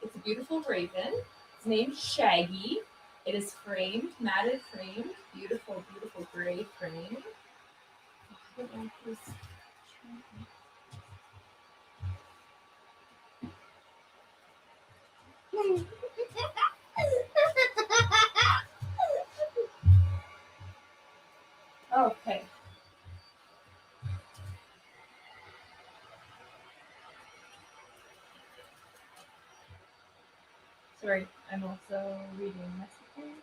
it's a beautiful raven. It's named Shaggy. It is framed, matted framed, beautiful, beautiful gray frame. Okay. Sorry, I'm also reading messages.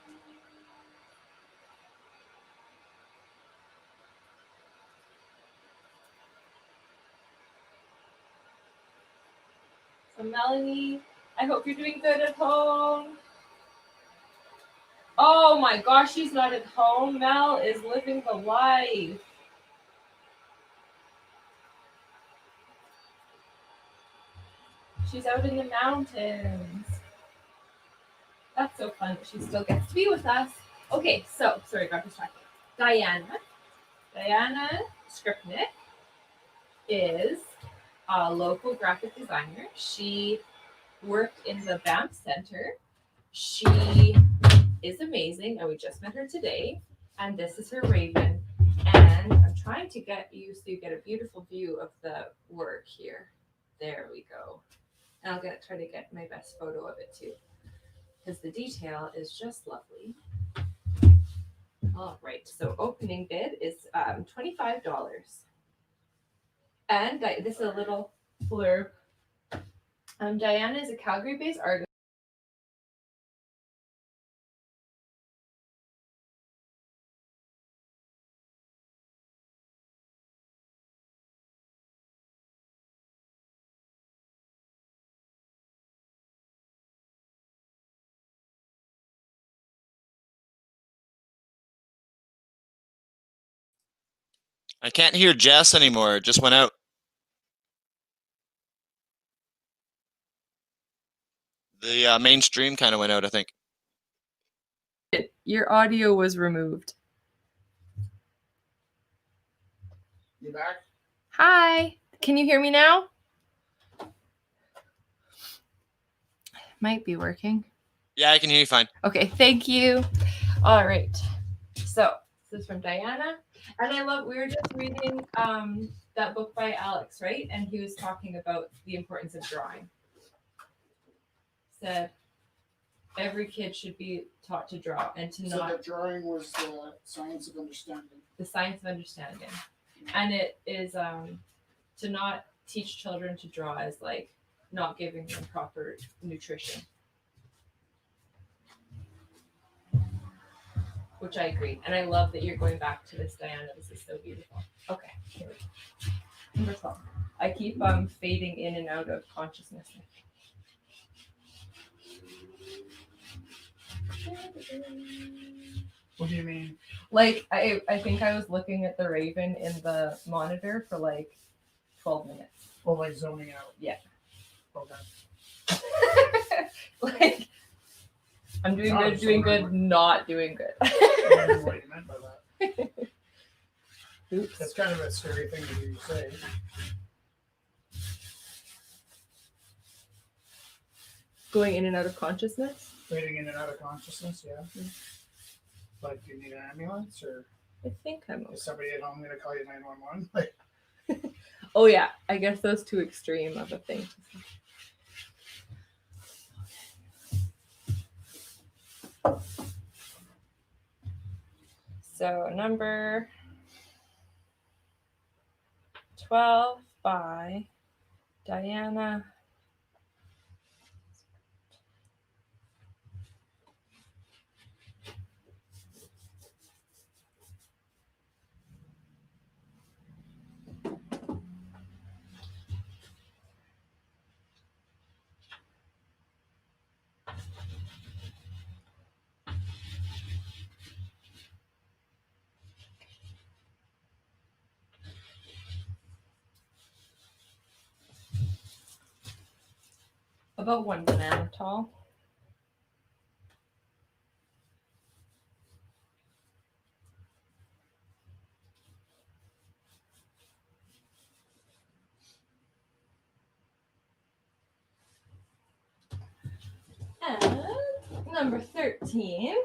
So Melanie, I hope you're doing good at home. Oh my gosh, she's not at home. Mel is living the life. She's out in the mountains. That's so fun that she still gets to be with us. Okay, so, sorry, got distracted. Diana Skripnik is a local graphic designer. She worked in the Banff Center. She is amazing, and we just met her today. And this is her raven. And I'm trying to get you so you get a beautiful view of the work here. There we go. And try to get my best photo of it too, because the detail is just lovely. All right, so opening bid is $25. And this is a little blurb. Diana is a Calgary-based artist. I can't hear Jess anymore. It just went out. The mainstream kind of went out, I think. Your audio was removed. You back? Hi, can you hear me now? Might be working. Yeah, I can hear you fine. Okay, thank you. All right. So this is from Diana. And we were just reading that book by Alex, right? And he was talking about the importance of drawing. Said every kid should be taught to draw and to So not the drawing was the science of understanding. the science of understanding. And it is to not teach children to draw as like not giving them proper nutrition. Which I agree. And I love that you're going back to this, Diana. This is so beautiful. Okay, here we go. Number 12. I keep fading in and out of consciousness. What do you mean? Like, I think I was looking at the raven in the monitor for like 12 minutes. Oh, like zoning out. Yeah. Okay. Like, I'm doing good, doing good, not doing good. I don't know what you meant by that. Oops. That's kind of a scary thing to hear you say. Going in and out of consciousness? Fading in and out of consciousness, yeah. Like, do you need an ambulance, or I think I'm okay. is somebody at home going to call you 911? Like, Oh yeah, I guess those too extreme of a thing. So number 12 by Diana. About 1 banana tall. And number 13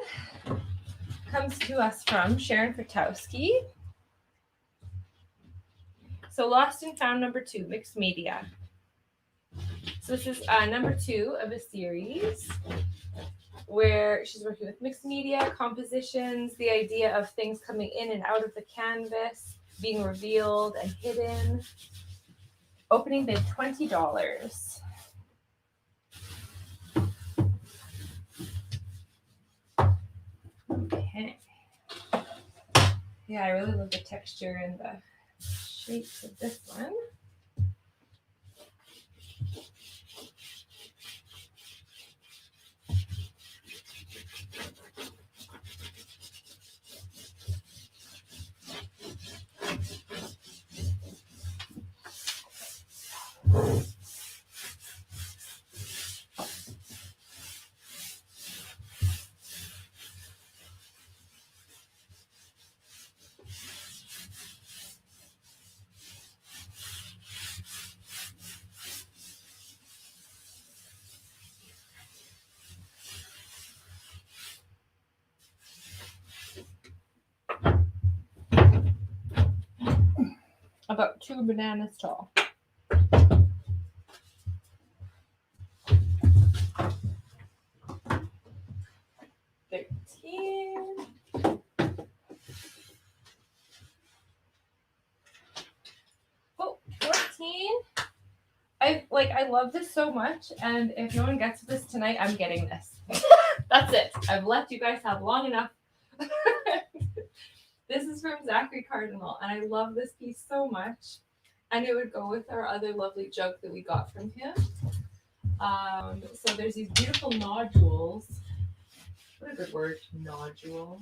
comes to us from Sharon Kratowski. So Lost and Found number 2, mixed media. So this is number 2 of a series where she's working with mixed media, compositions, the idea of things coming in and out of the canvas, being revealed and hidden. Opening bid $20. Okay. Yeah, I really love the texture and the shapes of this one. About 2 bananas tall. like, I love this so much, and if no one gets this tonight, I'm getting this. That's it. I've let you guys have long enough. This is from Zachary Cardinal, and I love this piece so much. And it would go with our other lovely joke that we got from him. So there's these beautiful nodules. What a good word, nodule.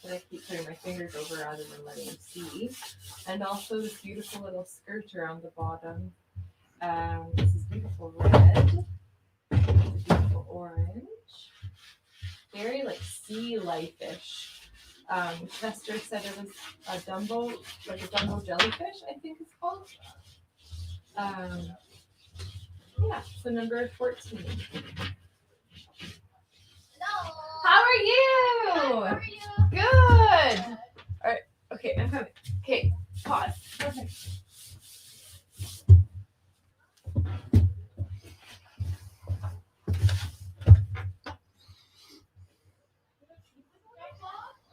That I keep putting my fingers over rather than letting them see. And also this beautiful little skirt around the bottom. This is beautiful red. This is beautiful orange. Very like sea life-ish. Chester said it was a Dumbo, like a Dumbo jellyfish, I think it's called. Yeah, so number 14. How are you? How are you? Good. All right. Okay, I'm coming. Okay, pause. Perfect.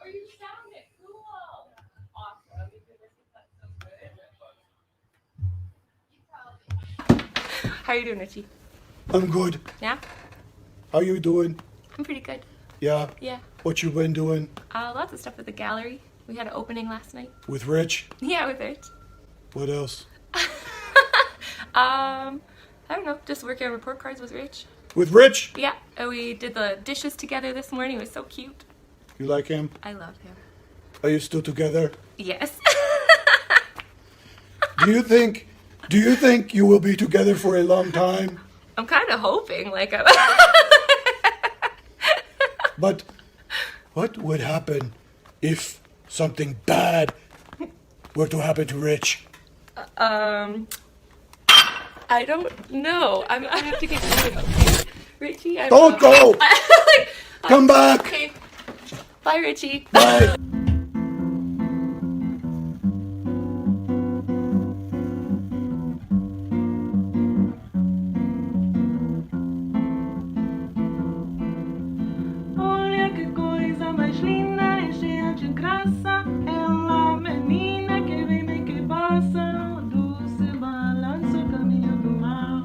Or you sound it cool. Awesome. How are you doing, Richie? I'm good. Yeah? How you doing? I'm pretty good. Yeah. Yeah. What you been doing Lots of stuff at the gallery. We had an opening last night. with Rich? Yeah, with Rich. What else? I don't know, just working on report cards with Rich. With Rich? Yeah, and we did the dishes together this morning. It was so cute. You like him? I love him. Are you still together? Yes. Do you think you will be together for a long time? I'm kind of hoping, like, But what would happen if something bad were to happen to Rich? I don't know. I have to get going. Okay. Richie, I Don't go! Come back! Okay. Bye, Richie. Bye! Olha que coisa mais linda e cheia de graça. Ela, menina que vem bem que passa, doce balança o caminho do mar.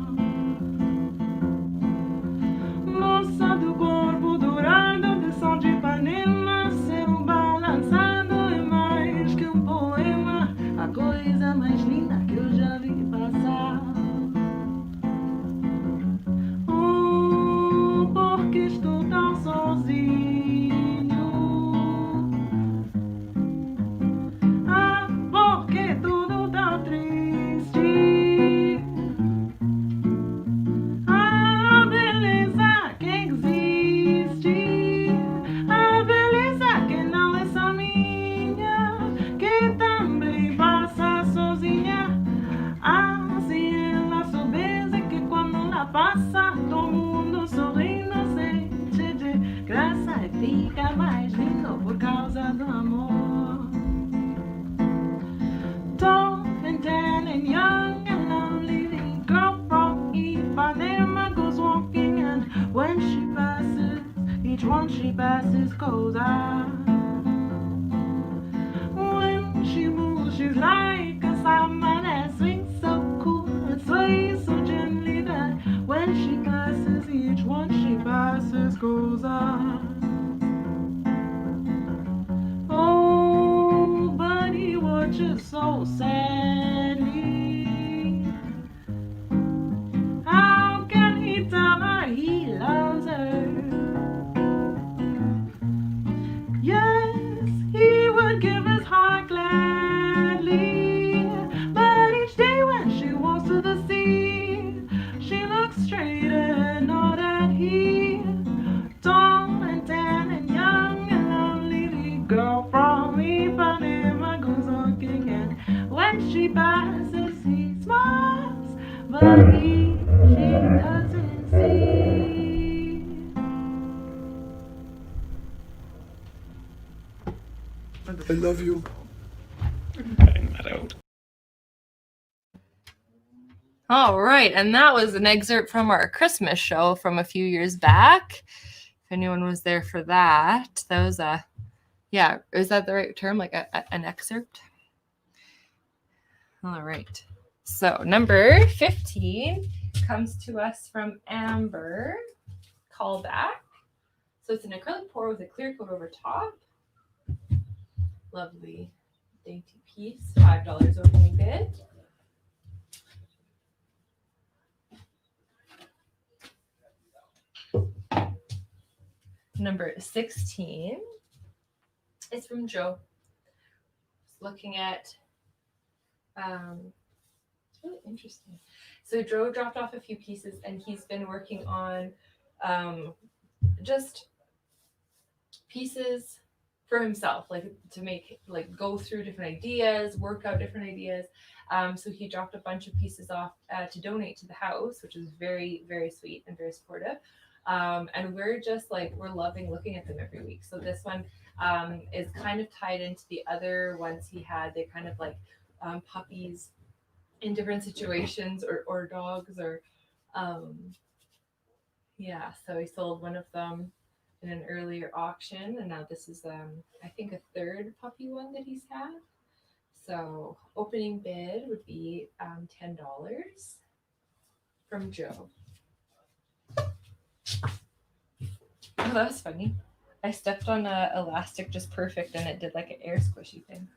Moça do corpo dourado de sol de Ipanema, seu balançado é mais que um poema, a coisa mais linda que eu já vi passar. Porque estou tão sozinho. Ah, porque tudo tão triste. A beleza que existe, a beleza que não é só minha, que também passa sozinha. Ah, se ela soubesse que quando ela passa, todo mundo sorrindo sente de graça e fica mais lindo por causa do amor. Tall and tan and young and lonely, the girl from Ipanema goes walking, and when she passes, each one she passes goes out. When she moves, she's like a salmon that swings so cool and sways so gently that when she passes, each one she passes goes out. Oh, but he watches so sadly. How can he tell her he loves her? Yes, he would give his heart gladly, but each day when she walks to the sea, she looks straight and know that he, tall and tan and young and lovely, the girl from Ipanema goes walking, and when she passes, he smiles, but she doesn't see. I love you. All right, and that was an excerpt from our Christmas show from a few years back. If anyone was there for that, that was a, yeah, is that the right term? Like an excerpt? All right. So number 15 comes to us from Amber. Callback. So it's an acrylic pour with a clear coat over top. Lovely dainty piece. $5 opening bid. Number 16 is from Joe. Looking at, it's really interesting. So Joe dropped off a few pieces, and he's been working on just pieces for himself, like to make, like go through different ideas, work out different ideas. So he dropped a bunch of pieces off to donate to the house, which is very, very sweet and very supportive. And we're just like, we're loving looking at them every week. So this one is kind of tied into the other ones he had. They're kind of like puppies in different situations, or dogs, or yeah. So he sold one of them in an earlier auction, and now this is I think a third puppy one that he's had. So opening bid would be $10 from Joe. Oh, that was funny. I stepped on a elastic just perfect, and it did like an air squishy thing.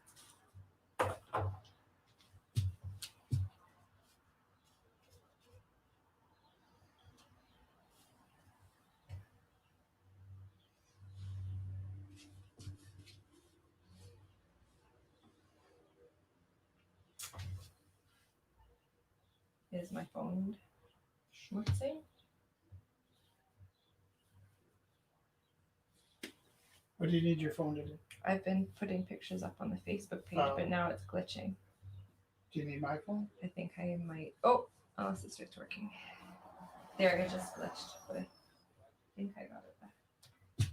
Is my phone schmutzing? What do you need your phone to do? I've been putting pictures up on the Facebook page, but now it's glitching. Do you need my phone? I think I might. Oh, unless it starts working. There, it just glitched, but I think I got it back.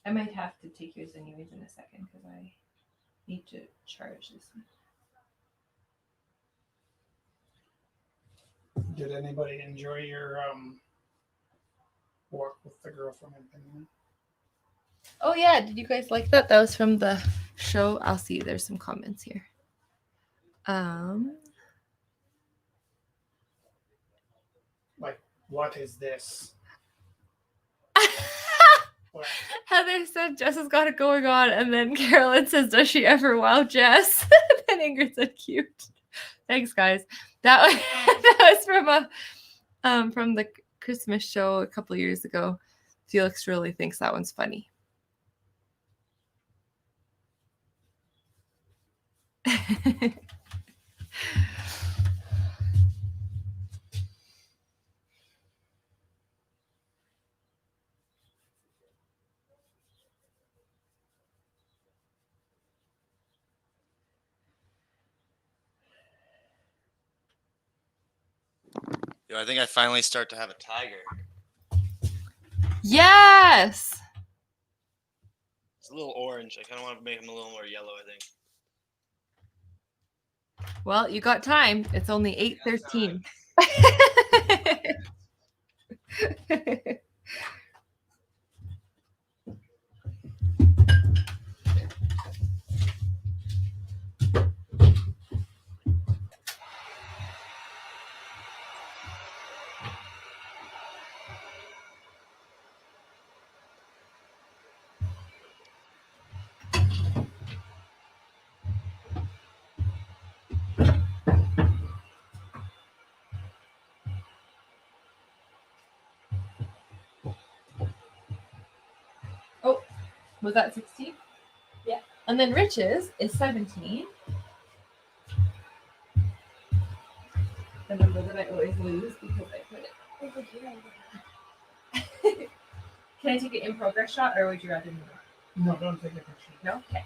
I might have to take yours anyways in a second because I need to charge this one. Did anybody enjoy your walk with the girl from Impington? Oh yeah, did you guys like that? That was from the show. I'll see. There's some comments here. Like, what is this? What? Heather said Jess has got it going on, and then Carolyn says, "Does she ever wow Jess?" And Ingrid said, "Cute." Thanks, guys. That was, that was from the Christmas show a couple years ago. Felix really thinks that one's funny. Yo, I think I finally start to have a tiger. Yes. It's a little orange. I kind of want to make him a little more yellow, I think. Well, you got time. It's only 8:13. Oh, was that 16? Yeah. And then Rich's is 17. The number that I always lose because I put it over here. Can I take an in progress shot, or would you rather move? No, don't take a picture. No? Okay.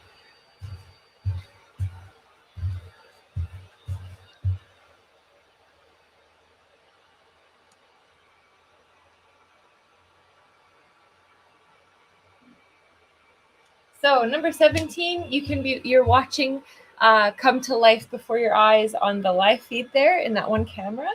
So number 17, you're watching come to life before your eyes on the live feed there in that one camera.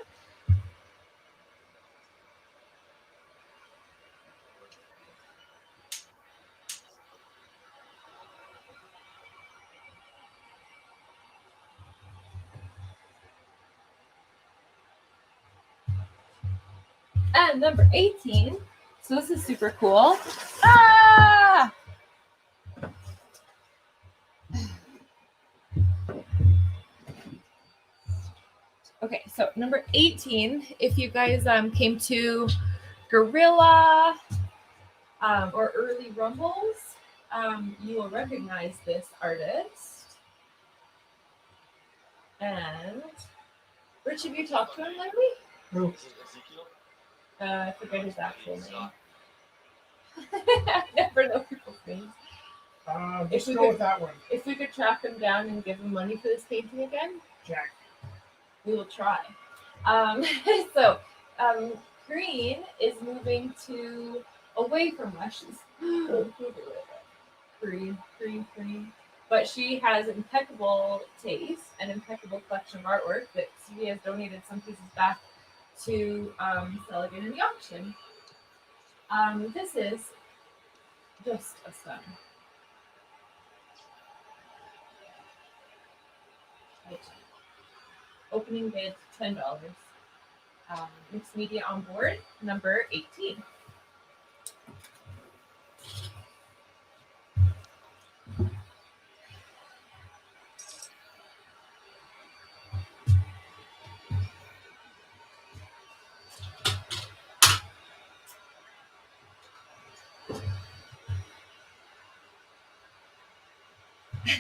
And number 18. So this is super cool. Ah! Okay, so number 18, if you guys came to Gorilla or Early Rumbles, you will recognize this artist. And Rich, have you talked to him lately? No. I forget his actual name. I never know people's names. Just we go could- with that one, If we could track him down and give him money for this painting again, Jack. we will try. So, Green is moving to away from Lushes. Green. But she has impeccable taste and impeccable collection of artwork that CV has donated some pieces back to sell again in the auction. This is just a stun. Right. Opening bid $10. Mixed media on board, number 18.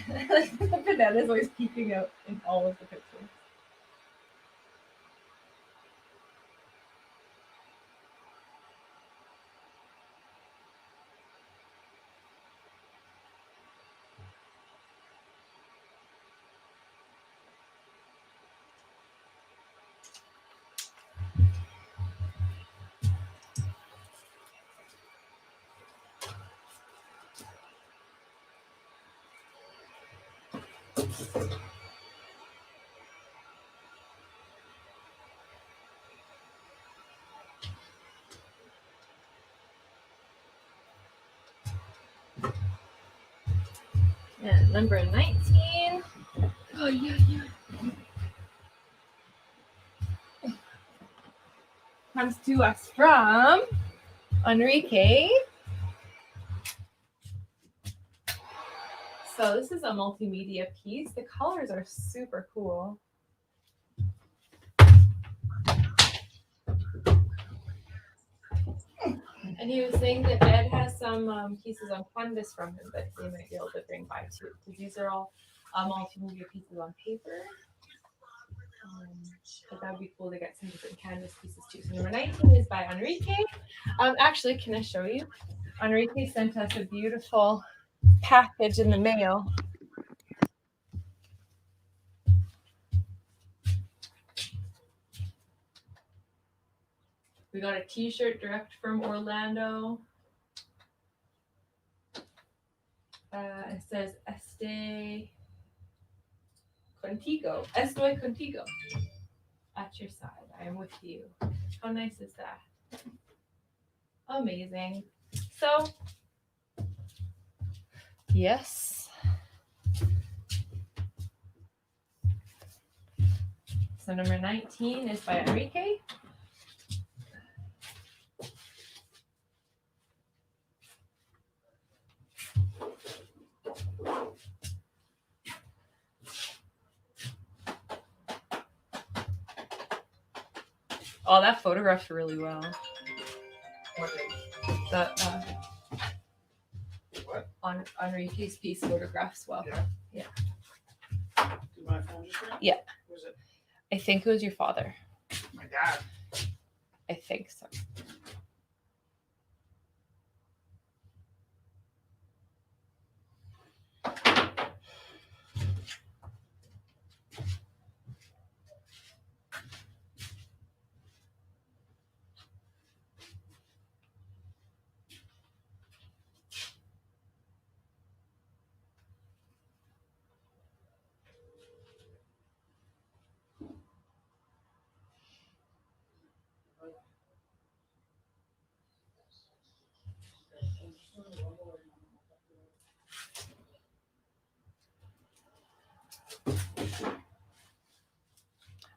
The banana is always peeking out in all of the pictures. And number 19. Oh, yeah. Comes to us from Enrique. So this is a multimedia piece. The colors are super cool. And he was saying that Ed has some pieces on canvas from him that they might be able to bring by too. Because these are all multimedia pieces on paper. But that would be cool to get some different canvas pieces too. So number 19 is by Enrique. Actually, can I show you? Enrique sent us a beautiful package in the mail. We got a t-shirt direct from Orlando. It says Estoy contigo. At your side. I am with you. How nice is that? Amazing. So, yes. So number 19 is by Enrique. Oh, that photographs really well. What day? The What? on Enrique's piece photographs well. Yeah. Did my phone just ring? Yeah. Who was it? I think it was your father. My dad. I think so.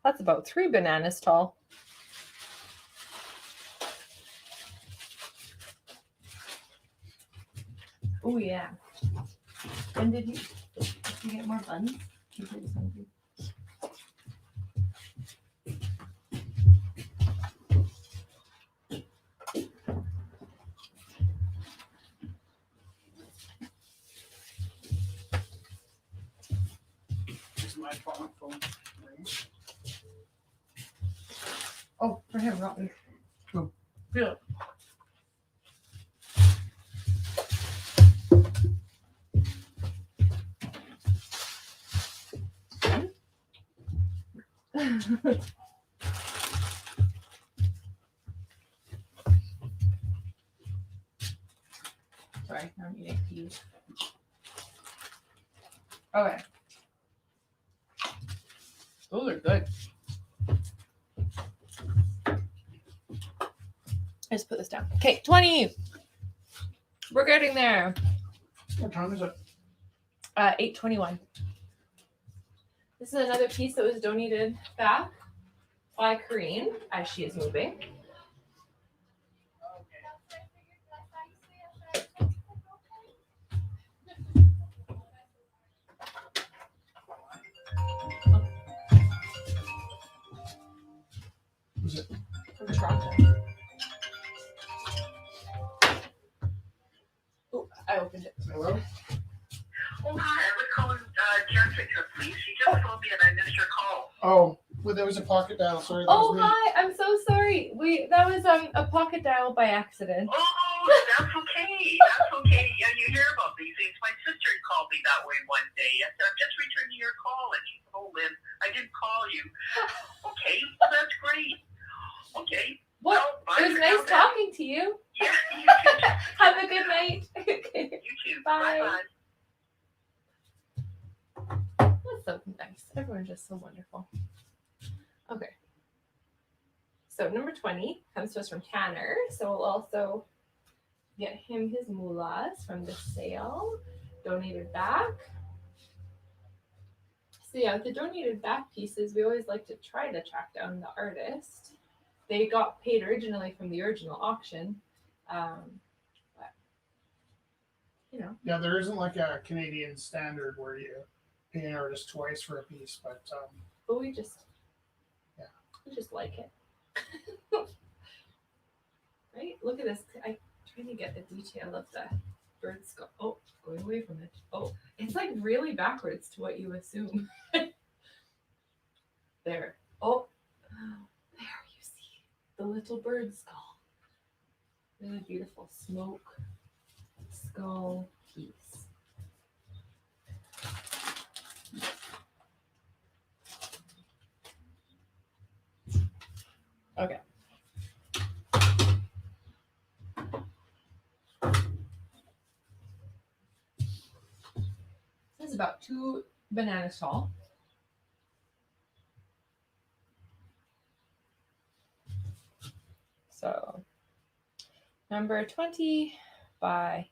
That's about 3 bananas tall. Oh yeah. And did you get more buns? You did something. Is my phone ring? Oh, for him, not me. Who? Philip. Sorry, I'm eating peas. Okay. Those are good. Let's put this down. Okay, 20. We're getting there. What time is it? 8:21. This is another piece that was donated back by Corrine as she is moving. Was it? From Toronto. Oh, I opened it. Hello? Oh, hi. I was calling Jessica, please. She just phoned me and I missed your call. Oh, well, there was a pocket dial. Sorry, that Oh was me. hi, I'm so sorry. That was a pocket dial by accident. Oh, that's okay. That's okay. Yeah, you hear about these things. My sister called me that way one day. I said, I'm just returning your call. And she said, oh, Lynn, I didn't call you. Okay, well, that's great. Okay. What? Well, bye It was for nice now, then. talking to you. Yeah, you too. Have a good night. Okay. You too. Bye. Bye-bye. That's so nice. Everyone's just so wonderful. Okay. So number 20 comes to us from Tanner. So we'll also get him his moolahs from the sale. Donated back. So yeah, with the donated back pieces, we always like to try to track down the artist. They got paid originally from the original auction. But, you know. Yeah, there isn't like a Canadian standard where you pay an artist twice for a piece, but But we just like it. Right? Look at this. I'm trying to get the detail of the bird skull. Oh, going away from it. Oh, it's like really backwards to what you assume. There. Oh, there you see the little bird skull. Really beautiful smoke skull piece. Okay. This is about 2 bananas tall. So, number 20 by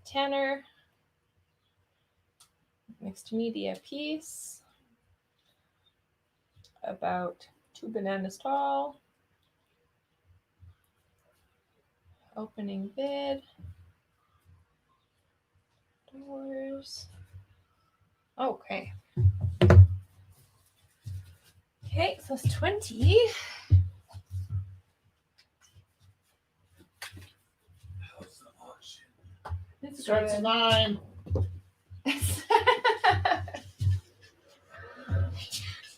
Tanner. Mixed media piece. About 2 bananas tall. Opening bid. Doors. Okay. Okay, so it's 20. How's the auction? It's starts at 9. It's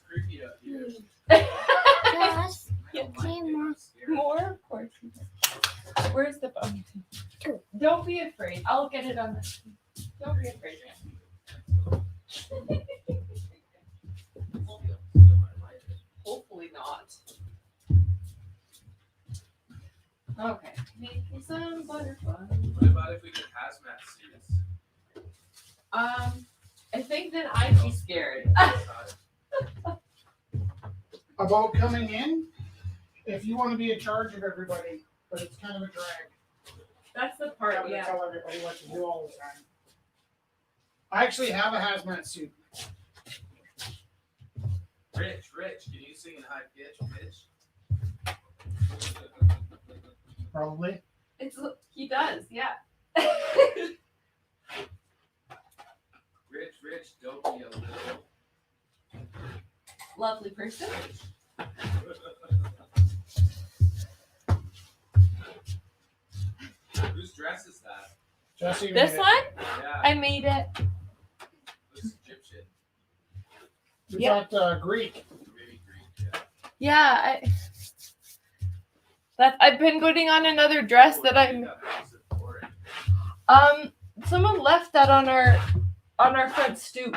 creepy out here. Just Yeah. three more. More, of course. Where's the bone? Two. Don't be afraid. I'll get it on the. Don't be afraid, man. Hopefully not. Okay. Make me some butterfly. What about if we get hazmat suits? I think then I'd be scared. About coming in, if you want to be in charge of everybody, but it's kind of a drag. That's the part, Having to yeah. tell everybody what to do all the time. I actually have a hazmat suit. Rich, can you sing in high pitch, Probably. He does, yeah. rich, don't be a little. Lovely person. Whose dress is that? Jesse This made it. one, Yeah, I made it. looks Egyptian. We Yeah. thought Greek. Maybe Greek, yeah. Yeah, I've been putting on another dress Oh, that you I'm. did that nice and boring. Someone left that on our front stoop.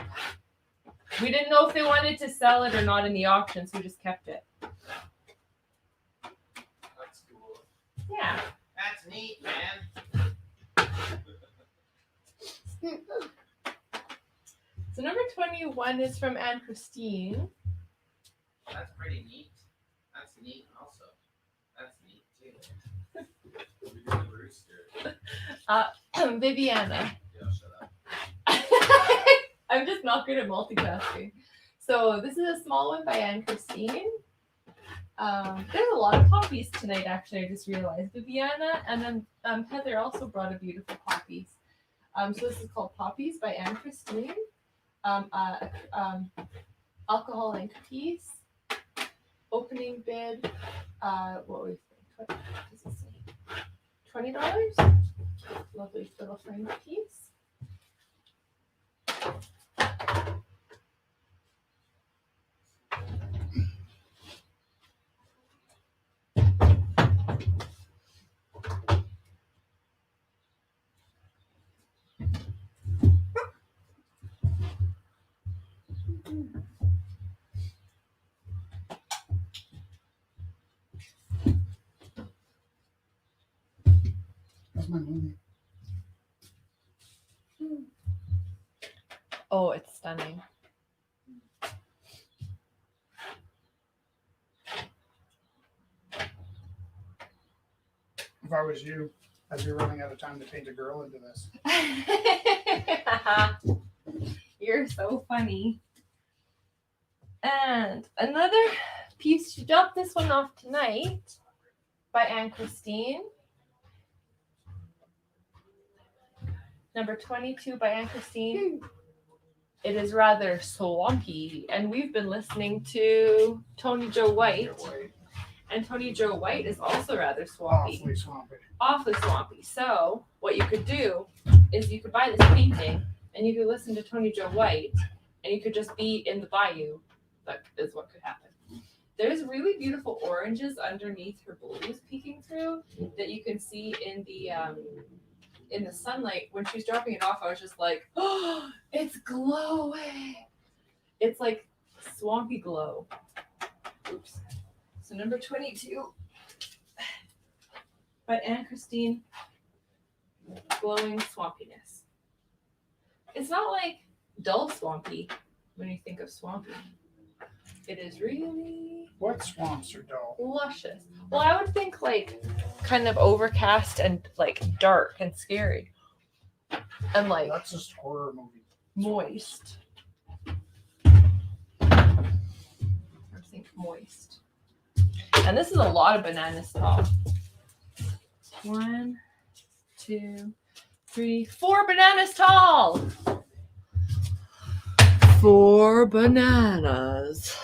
We didn't know if they wanted to sell it or not in the auction, so we just kept it. That's cool. Yeah. That's neat, man. So number 21 is from Anne Christine. That's pretty neat. That's neat also. That's neat too. We did the rooster. Viviana. Yeah, shut up. I'm just not good at multitasking. So this is a small one by Anne Christine. There's a lot of poppies tonight, actually, I just realized. Viviana and then Heather also brought a beautiful poppies. So this is called Poppies by Anne Christine. Alcohol and cookies. Opening bid. What was it? What does it say? $20. Lovely little frame piece. That's my movie. Oh, it's stunning. If I was you, I'd be running out of time to paint a girl into this. You're so funny. And another piece, she dropped this one off tonight by Anne Christine. Number 22 by Anne Christine. It is rather swampy, and we've been listening to Tony Joe White, and Tony Joe White is also rather swampy. Awfully swampy. Awfully swampy. So what you could do is you could buy this painting and you could listen to Tony Joe White and you could just be in the bayou. That is what could happen. There's really beautiful oranges underneath her blues peeking through that you can see in the sunlight. When she's dropping it off, I was just like, oh, it's glowing. It's like swampy glow. Oops. So number 22 by Anne Christine, glowing swampiness. It's not like dull swampy when you think of swampy. It is really What swamps are dull? luscious. Well, I would think like kind of overcast and like dark and scary. And like That's just horror movie. moist. I think moist. And this is a lot of bananas tall. 1, 2, 3, 4 bananas tall. 4 bananas.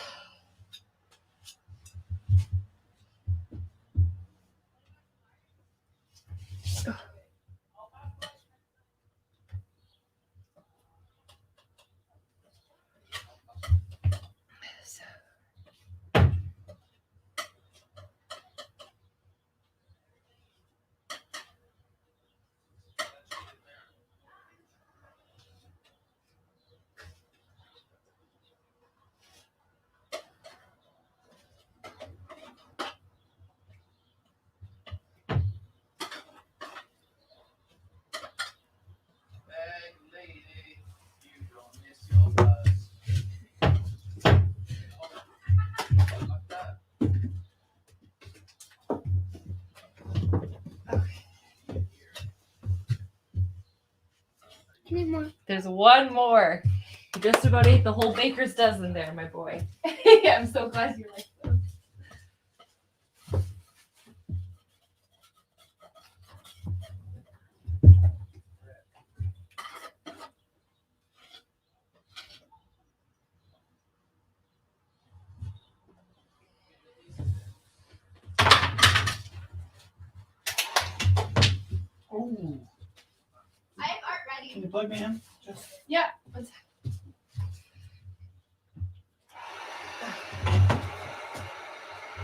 Bag lady, you don't miss your bus. Like that. Any more? There's one more. You just about ate the whole baker's dozen there, my boy. I'm so glad you like those. you plug me in? Just Yeah.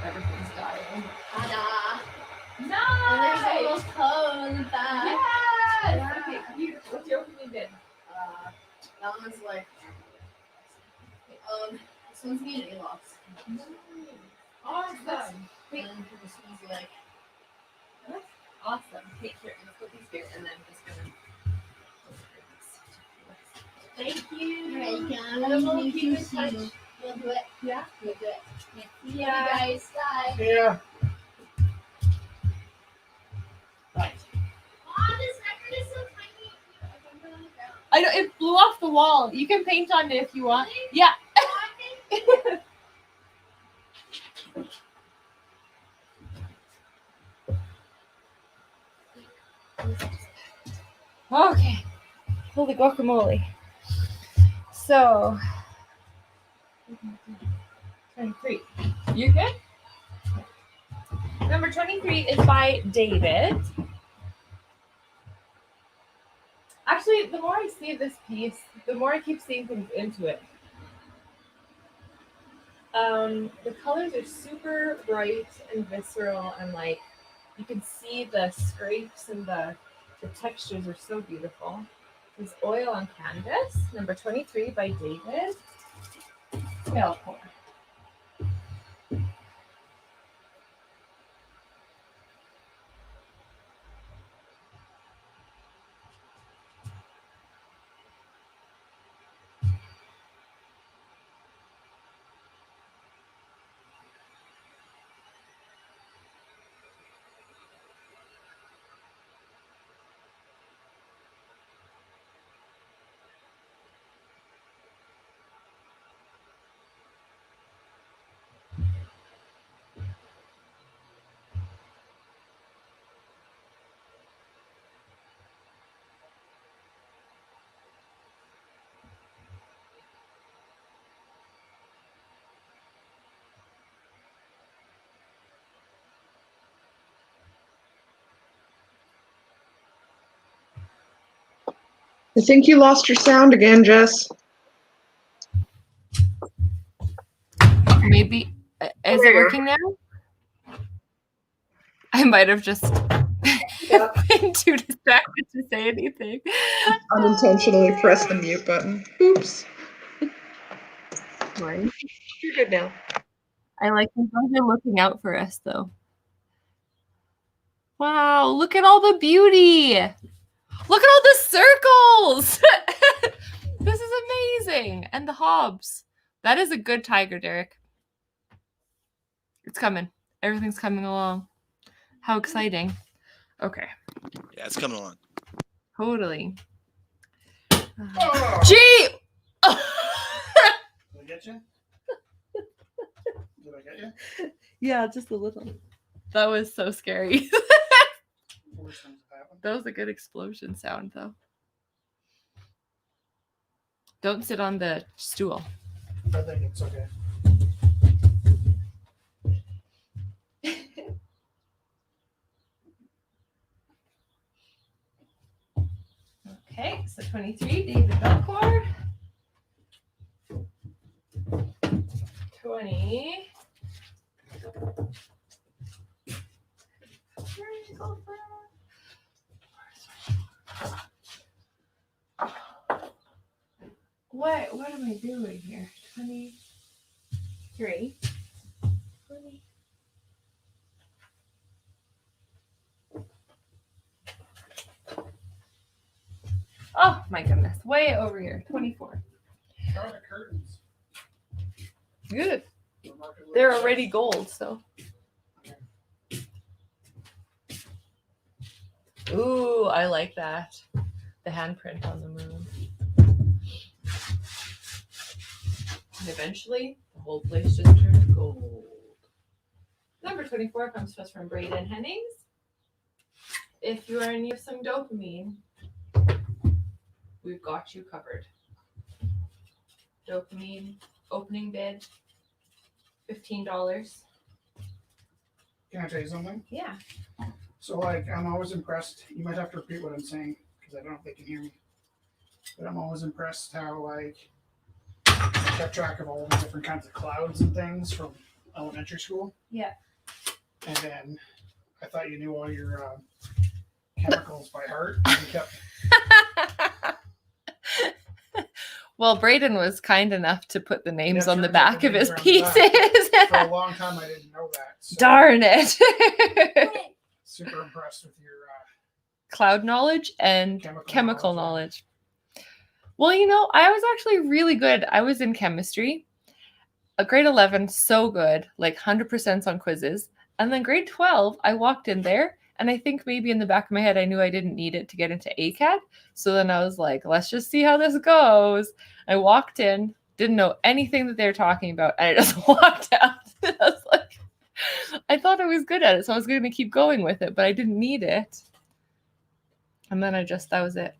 Everything's dying. Ta-da. And there's a Nice! little code in the back. Yes! Okay, beautiful. What's your opening bid? That one's like, this one's being A-locks. Awesome. And this one's like, Awesome. Take care. Let's put these here and then just gonna. Thank you. right, And we'll keep in touch. We'll do it. Yeah. We'll do it. See Yeah. you guys. Bye. yeah. Right. Mom, this record is so tiny. I can put it on the ground. I know it blew off the wall. You can paint on it if you want. Yeah. Okay. Holy guacamole. So 23. You good? Number 23 is by David. Actually, the more I see this piece, the more I keep seeing things into it. The colors are super bright and visceral, and like you can see the scrapes and the textures are so beautiful. There's oil on canvas, number 23 by David Belcourt. I think you lost your sound again, Jess. Maybe is it working now? I might have just been too distracted to say anything. Unintentionally pressed the mute button. Oops. Right. You're good now. I like you guys are looking out for us though. Wow, look at all the beauty. Look at all the circles. This is amazing. And the hobs. That is a good tiger, Derek. It's coming. Everything's coming along. How exciting. Okay. Yeah, it's coming along. Totally. Oh, Gee! did I get you? Did I get you? Yeah, just a little. That was so scary. Worst things have happened. That was a good explosion sound, though. Don't sit on the stool. I think it's okay. Okay, so 23, David Belcourt. 20. What am I doing here? 23. 20. Oh my goodness. Way over here. 24. How are the curtains? Good. Remarkably They're nice. already gold, so. Ooh, I like that. The handprint on the moon. And eventually, the whole place just turned gold. Number 24 comes to us from Braden Hennings. If you are in need of some dopamine, we've got you covered. Dopamine, opening bid, $15. Can I tell you something? Yeah. So, like, I'm always impressed. You might have to repeat what I'm saying because I don't know if they can hear me. But I'm always impressed how like I kept track of all the different kinds of clouds and things from elementary school. Yeah. And then I thought you knew all your chemicals by heart. And you kept Well, Braden was kind enough to put the names Yeah, on the turns out back the of his names are on the pieces. for a long time. I didn't know that. So Darn it. super impressed with your Cloud knowledge and Chemical chemical knowledge, knowledge. Well, you know, I was actually really good. I was in chemistry. Grade 11, so good, like 100% on quizzes. And then grade 12, I walked in there, and I think maybe in the back of my head, I knew I didn't need it to get into ACAD. So then I was like, let's just see how this goes. I walked in, didn't know anything that they were talking about, and I just walked out. I was like, I thought I was good at it, so I was going to keep going with it, but I didn't need it. And then that was it.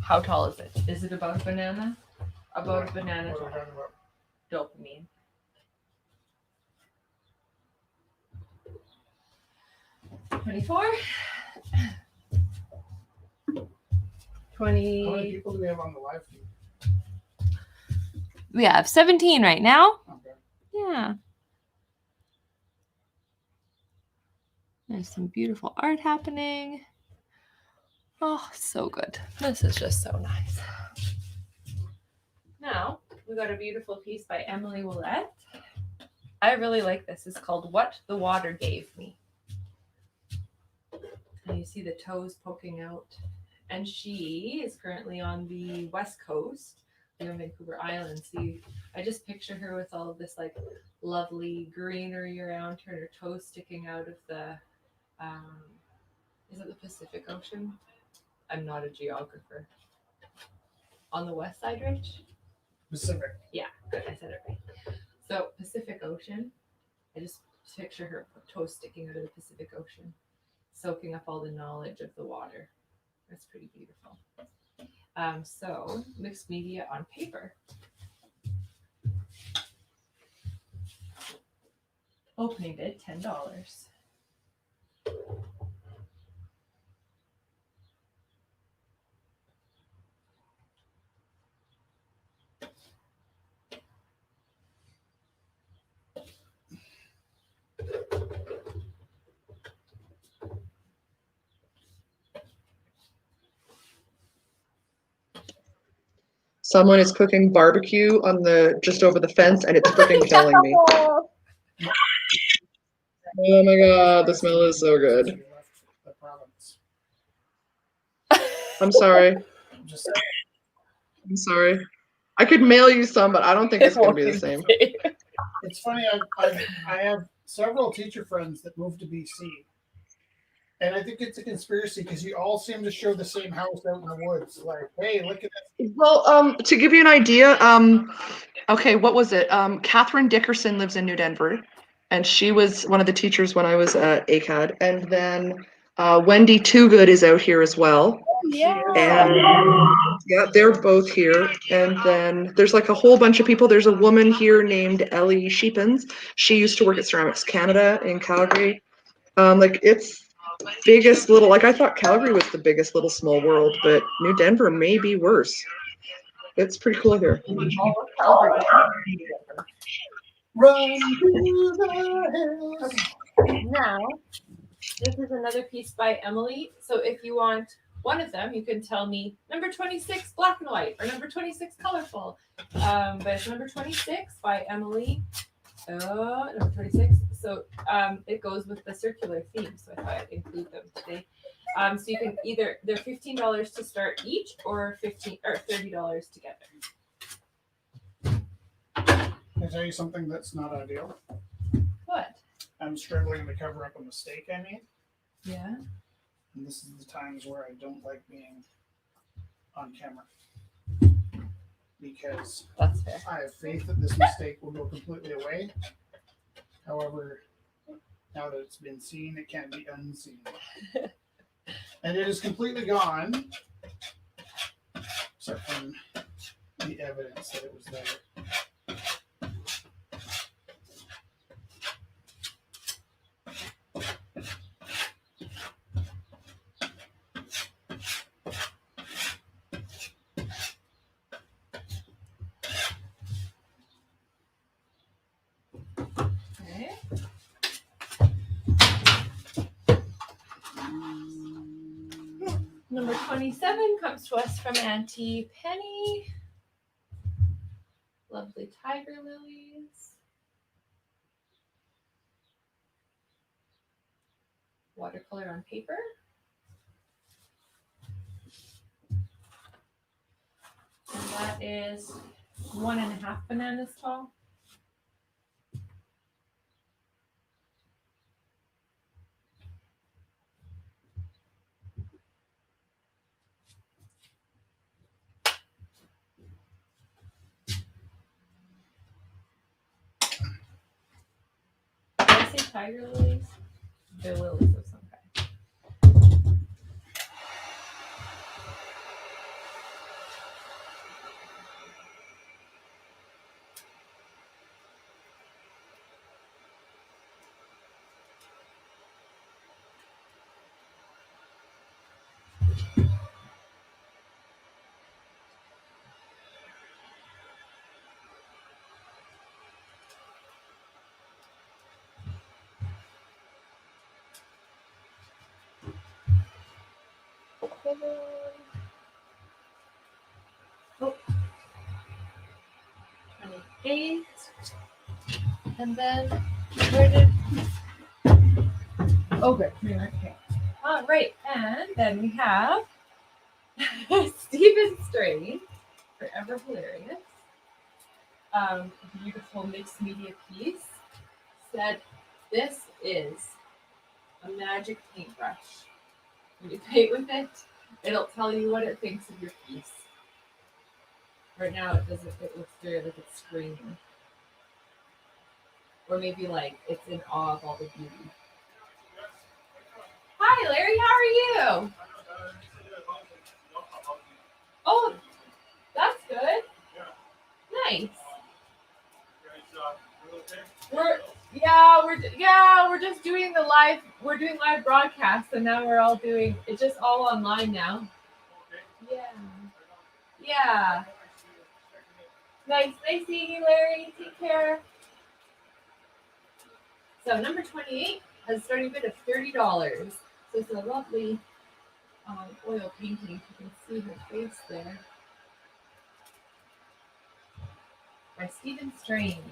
How tall is it? Is it about a banana? About a banana what are we tall. talking about? Dopamine. $24. How many 20. people do we have on the live feed? We have 17 right now. Okay. Yeah. There's some beautiful art happening. Oh, so good. This is just so nice. Now, we got a beautiful piece by Emily Willette. I really like this. It's called What the Water Gave Me. And you see the toes poking out. And she is currently on the west coast, on Vancouver Island. See, I just picture her with all of this like lovely greenery around her and her toes sticking out of the, is it the Pacific Ocean? I'm not a geographer. On the west side, Rich? Pacific. Yeah, good. I said it right. So Pacific Ocean. I just picture her toes sticking out of the Pacific Ocean, soaking up all the knowledge of the water. That's pretty beautiful. So mixed media on paper. Opening bid $10. Someone is cooking barbecue on the just over the fence, and it's freaking killing me. Oh my god, the smell is so good. You left the province. I'm sorry. Just I'm sorry. I could mail you some, but I don't think it's going to be the same. it's funny. I have several teacher friends that moved to BC, and I think it's a conspiracy because you all seem to show the same house out in the woods. Like, hey, look at this. Well, to give you an idea, okay, what was it? Catherine Dickerson lives in New Denver, and she was one of the teachers when I was at ACAD. And then Wendy Toogood is out here as well. Yeah. And yeah, they're both here. And then there's like a whole bunch of people. There's a woman here named Ellie Sheepens. She used to work at Ceramics Canada in Calgary. Like it's biggest little, like I thought Calgary was the biggest little small world, but New Denver may be worse. It's pretty cool here. Run through the hills. Now, this is another piece by Emily. So if you want one of them, you can tell me number 26 black and white or number 26 colorful. But it's number 26 by Emily. Number 26. So it goes with the circular theme. So I thought I'd include them today. So you can either, they're $15 to start each or $30 together. Can I tell you something that's not ideal? What? I'm struggling to cover up a mistake I made. Yeah. And this is the times where I don't like being on camera. because That's fair. I have faith that this mistake will go completely away. However, now that it's been seen, it can't be unseen. And it is completely gone, except from the evidence that it was there. Okay. Number 27 comes to us from Auntie Penny. Lovely tiger lilies. Watercolor on paper. And that is 1.5 bananas tall. Did I say tiger lilies? They're lilies of some kind. Oh. 28. And then where did okay. All right, and then we have Stephen Strain, forever hilarious. Beautiful mixed media piece. Said this is a magic paintbrush. When you paint with it, it'll tell you what it thinks of your piece. Right now it doesn't, it looks very like it's screaming. Or maybe like it's in awe of all the beauty. Hi Larry, how are you? Oh, that's good. Nice. We're just doing the live. We're doing live broadcasts, and now we're all doing it's just all online now. Yeah. Nice seeing you, Larry. Take care. So number 28 has a starting bid of $30. So it's a lovely oil painting. You can see her face there. By Stephen Strain.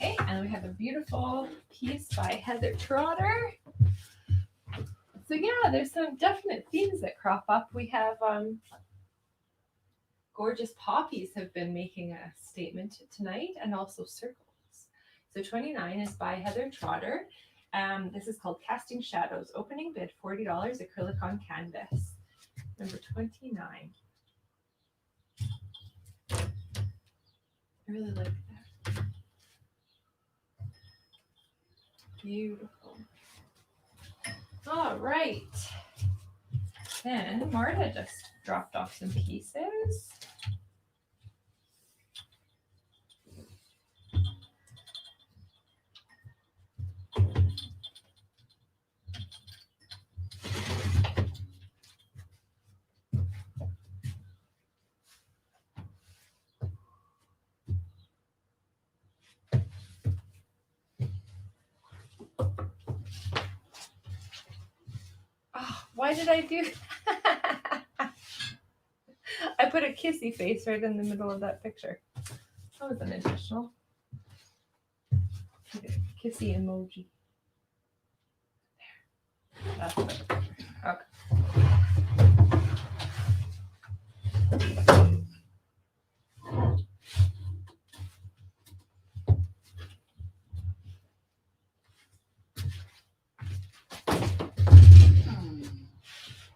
Okay, and we have a beautiful piece by Heather Trotter. So yeah, there's some definite themes that crop up. We have gorgeous poppies have been making a statement tonight, and also circles. So 29 is by Heather Trotter. This is called Casting Shadows. Opening bid $40, acrylic on canvas. Number 29. I really like that. Beautiful. All right. Then Marta just dropped off some pieces. Oh, why did I do that? I put a kissy face right in the middle of that picture. That was unintentional. Okay, kissy emoji. There. That's the picture. Okay.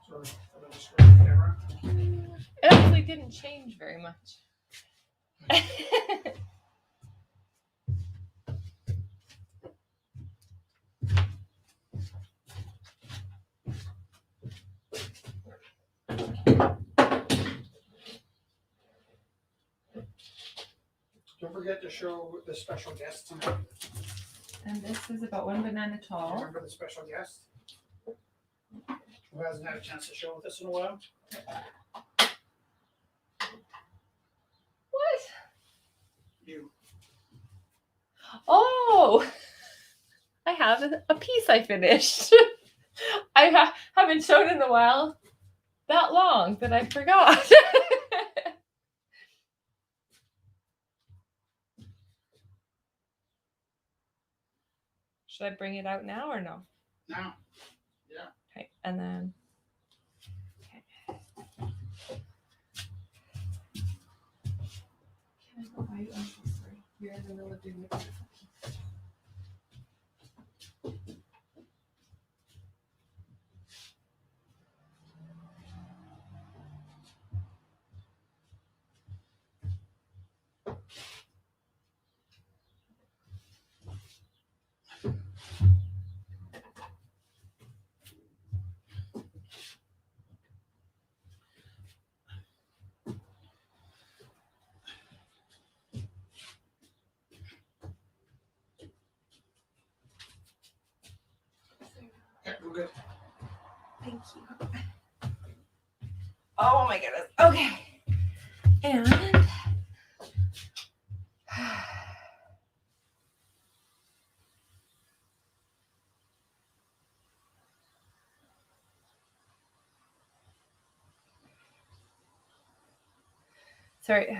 Sorry for the distorted camera. It actually didn't change very much. Don't forget to show the special guest tonight. And this is about 1 banana tall. Remember the special guest? Who hasn't had a chance to show with us in a while? What? You. Oh, I have a piece I finished. I haven't shown in a while that long that I forgot. Should I bring it out now or no? Now. Yeah. Okay, and then. Okay. Can I go by you? I'm so sorry. You're in the middle of doing it. Okay, we're good. Thank you. Oh my goodness. Okay. And sorry.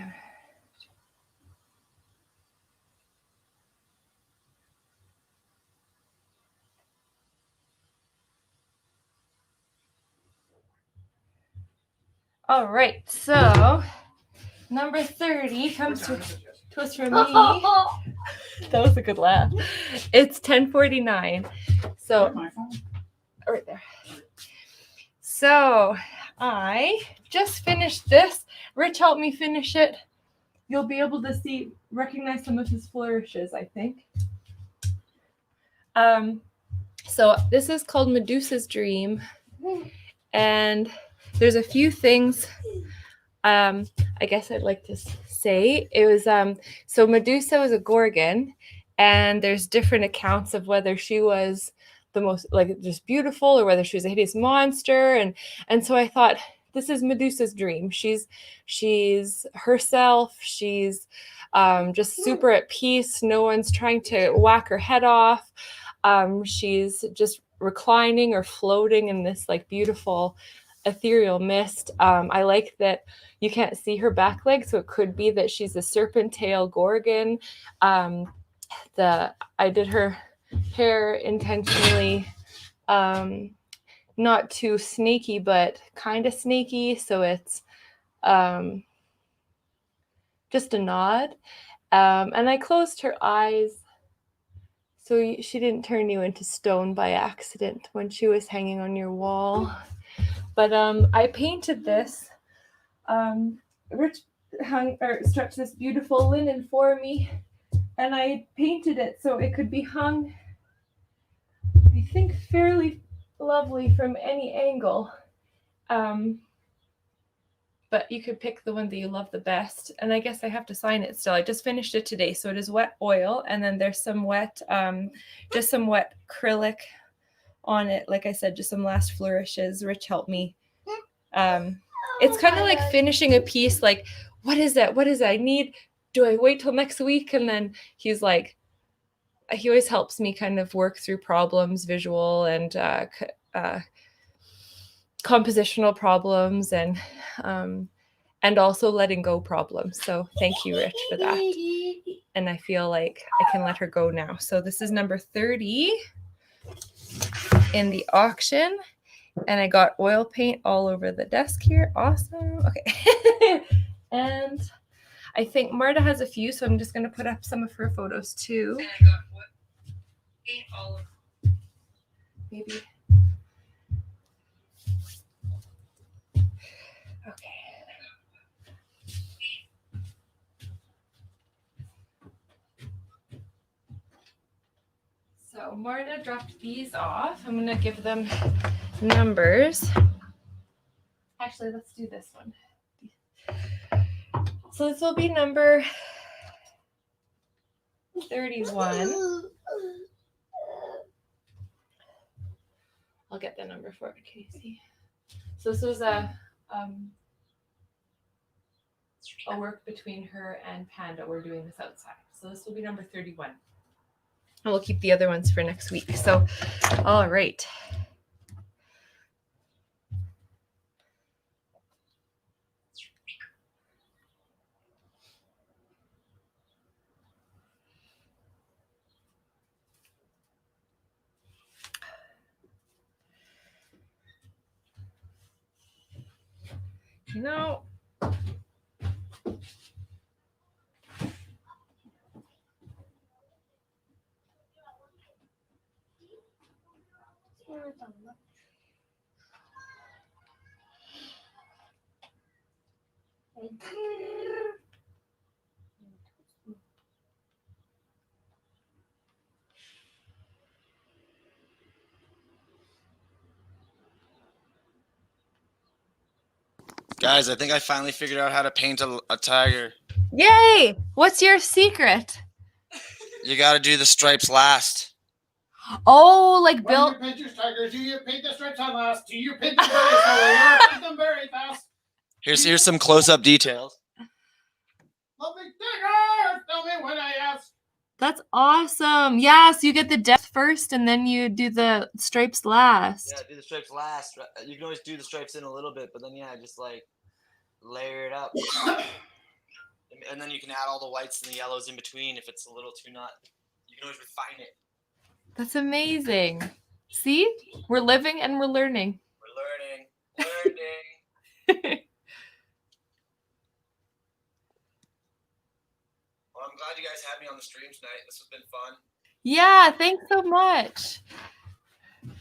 All right, so number 30 comes to us from me. That was a good laugh. It's 10:49. So My phone. right there. So I just finished this. Rich helped me finish it. You'll be able to recognize some of his flourishes, I think. So this is called Medusa's Dream, and there's a few things I guess I'd like to say. It was so Medusa was a Gorgon, and there's different accounts of whether she was the most just beautiful or whether she was a hideous monster, and so I thought this is Medusa's dream. She's herself. She's just super at peace. No one's trying to whack her head off. She's just reclining or floating in this beautiful ethereal mist. I like that you can't see her back leg, so it could be that she's a serpent tail Gorgon. I did her hair intentionally not too snaky, but kind of snaky, so it's just a nod. And I closed her eyes so she didn't turn you into stone by accident when she was hanging on your wall. But I painted this. Rich stretched this beautiful linen for me, and I painted it so it could be hung, I think, fairly lovely from any angle. But you could pick the one that you love the best. And I guess I have to sign it still. I just finished it today. So it is wet oil, and then there's some wet, just some wet acrylic on it. Like I said, just some last flourishes. Rich helped me. It's kind of like finishing a piece. Like, what is that? What is that? Do I wait till next week? And then he's like, he always helps me kind of work through problems, visual and compositional problems, and also letting go problems. So thank you, Rich, for that. And I feel like I can let her go now. So this is number 30 in the auction. And I got oil paint all over the desk here. Awesome. Okay. And I think Marta has a few, so I'm just going to put up some of her photos too. And I got what? Paint all over. Maybe. Okay. So Marta dropped these off. I'm going to give them numbers. Actually, let's do this one. So this will be number 31. I'll get the number for it. Can you see? So this was a work between her and Panda. We're doing this outside. So this will be number 31. And we'll keep the other ones for next week. So, all right. No. Guys, I think I finally figured out how to paint a tiger. Yay! What's your secret? You got to do the stripes last. Oh, like When Bill. you paint your tiger, do you paint the stripes on last? Do you paint them very slowly? You paint them very fast. Here's some close-up details. Lovely tiger, tell me when I ask. That's awesome. Yeah, so you get the depth first and then you do the stripes last. Yeah, do the stripes last. You can always do the stripes in a little bit, but then just like layer it up. And then you can add all the whites and the yellows in between if it's a little too not. You can always refine it. That's amazing. See? We're living and we're learning. We're learning. Well, I'm glad you guys had me on the stream tonight. This has been fun. Yeah, thanks so much.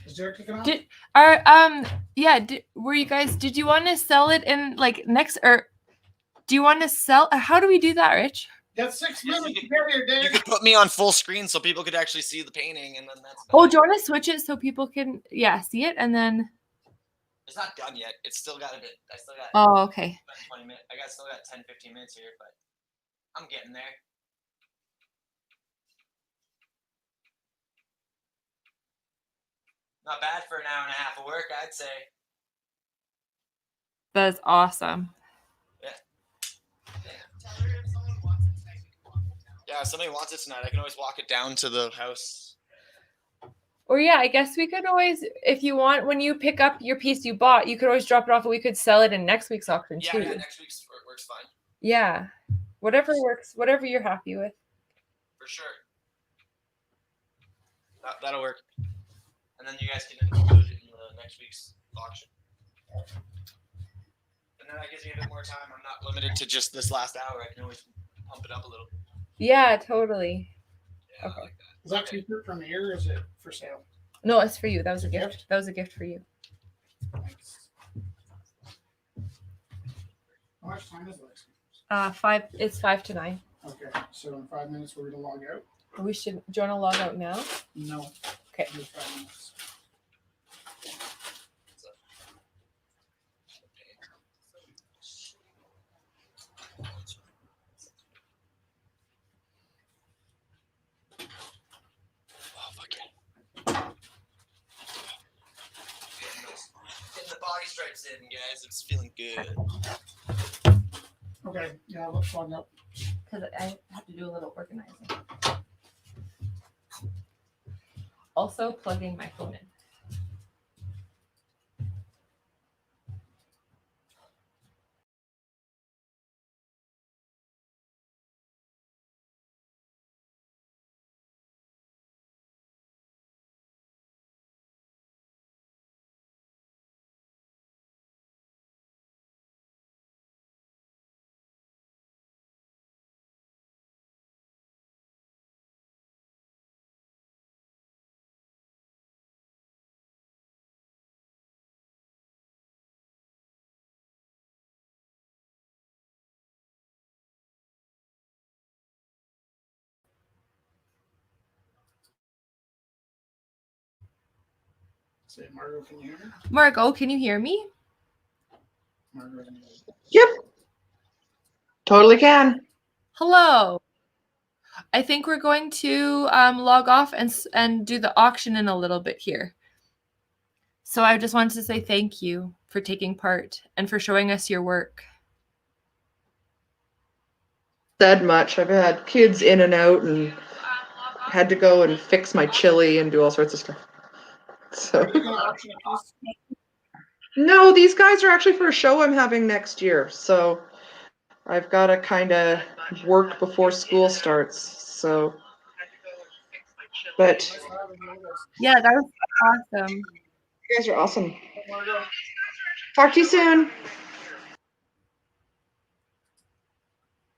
Is Jared kicking off? Did you want to sell it in like next, or do you want to sell? How do we do that, Rich? Got 6 minutes to get here, Dave. You could put me on full screen so people could actually see the painting, and then that's. Oh, do you want to switch it so people can, see it, and then? It's not done yet. It's still got a bit. I still got. Oh, okay. 20 minutes. Still got 10, 15 minutes here, but I'm getting there. Not bad for an hour and a half of work, I'd say. That's awesome. Yeah. Yeah, if somebody wants it tonight, I can always walk it down to the house. Or I guess we could always, if you want, when you pick up your piece you bought, you could always drop it off and we could sell it in next week's auction too. Yeah, next week's works fine. Yeah. Whatever works, whatever you're happy with. For sure. That'll work. And then you guys can include it in the next week's auction. And then that gives me a bit more time. I'm not limited to just this last hour. I can always pump it up a little. Yeah, totally. Yeah, Okay. I like that. Is that t-shirt from here or is it for sale? No, it's for you. That was a gift. That was a gift for you. Thanks. How much time is it? 5. It's 8 to 9. Okay, so in 5 minutes we're gonna log out. We should. Do you want to log out now? No. Okay. Just 5 minutes. sitting, guys. I'm just feeling good. Okay, yeah, let's log up. Because I have to do a little organizing. Also plugging my phone in. Say, Margot, can you hear me? Margot, can you hear me? Margot. Yep. Totally can. Hello. I think we're going to log off and do the auction in a little bit here. So I just wanted to say thank you for taking part and for showing us your work. Said much. I've had kids in and out and had to go and fix my chili and do all sorts of stuff. So Are you gonna auction a piece? no, these guys are actually for a show I'm having next year. So I've got to kind of work before school starts. So, but Nice having you with us. Yeah, that was awesome. you guys are awesome. Margot. Talk to you soon.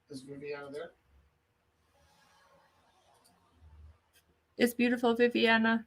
Is Viviana there? It's beautiful, Viviana.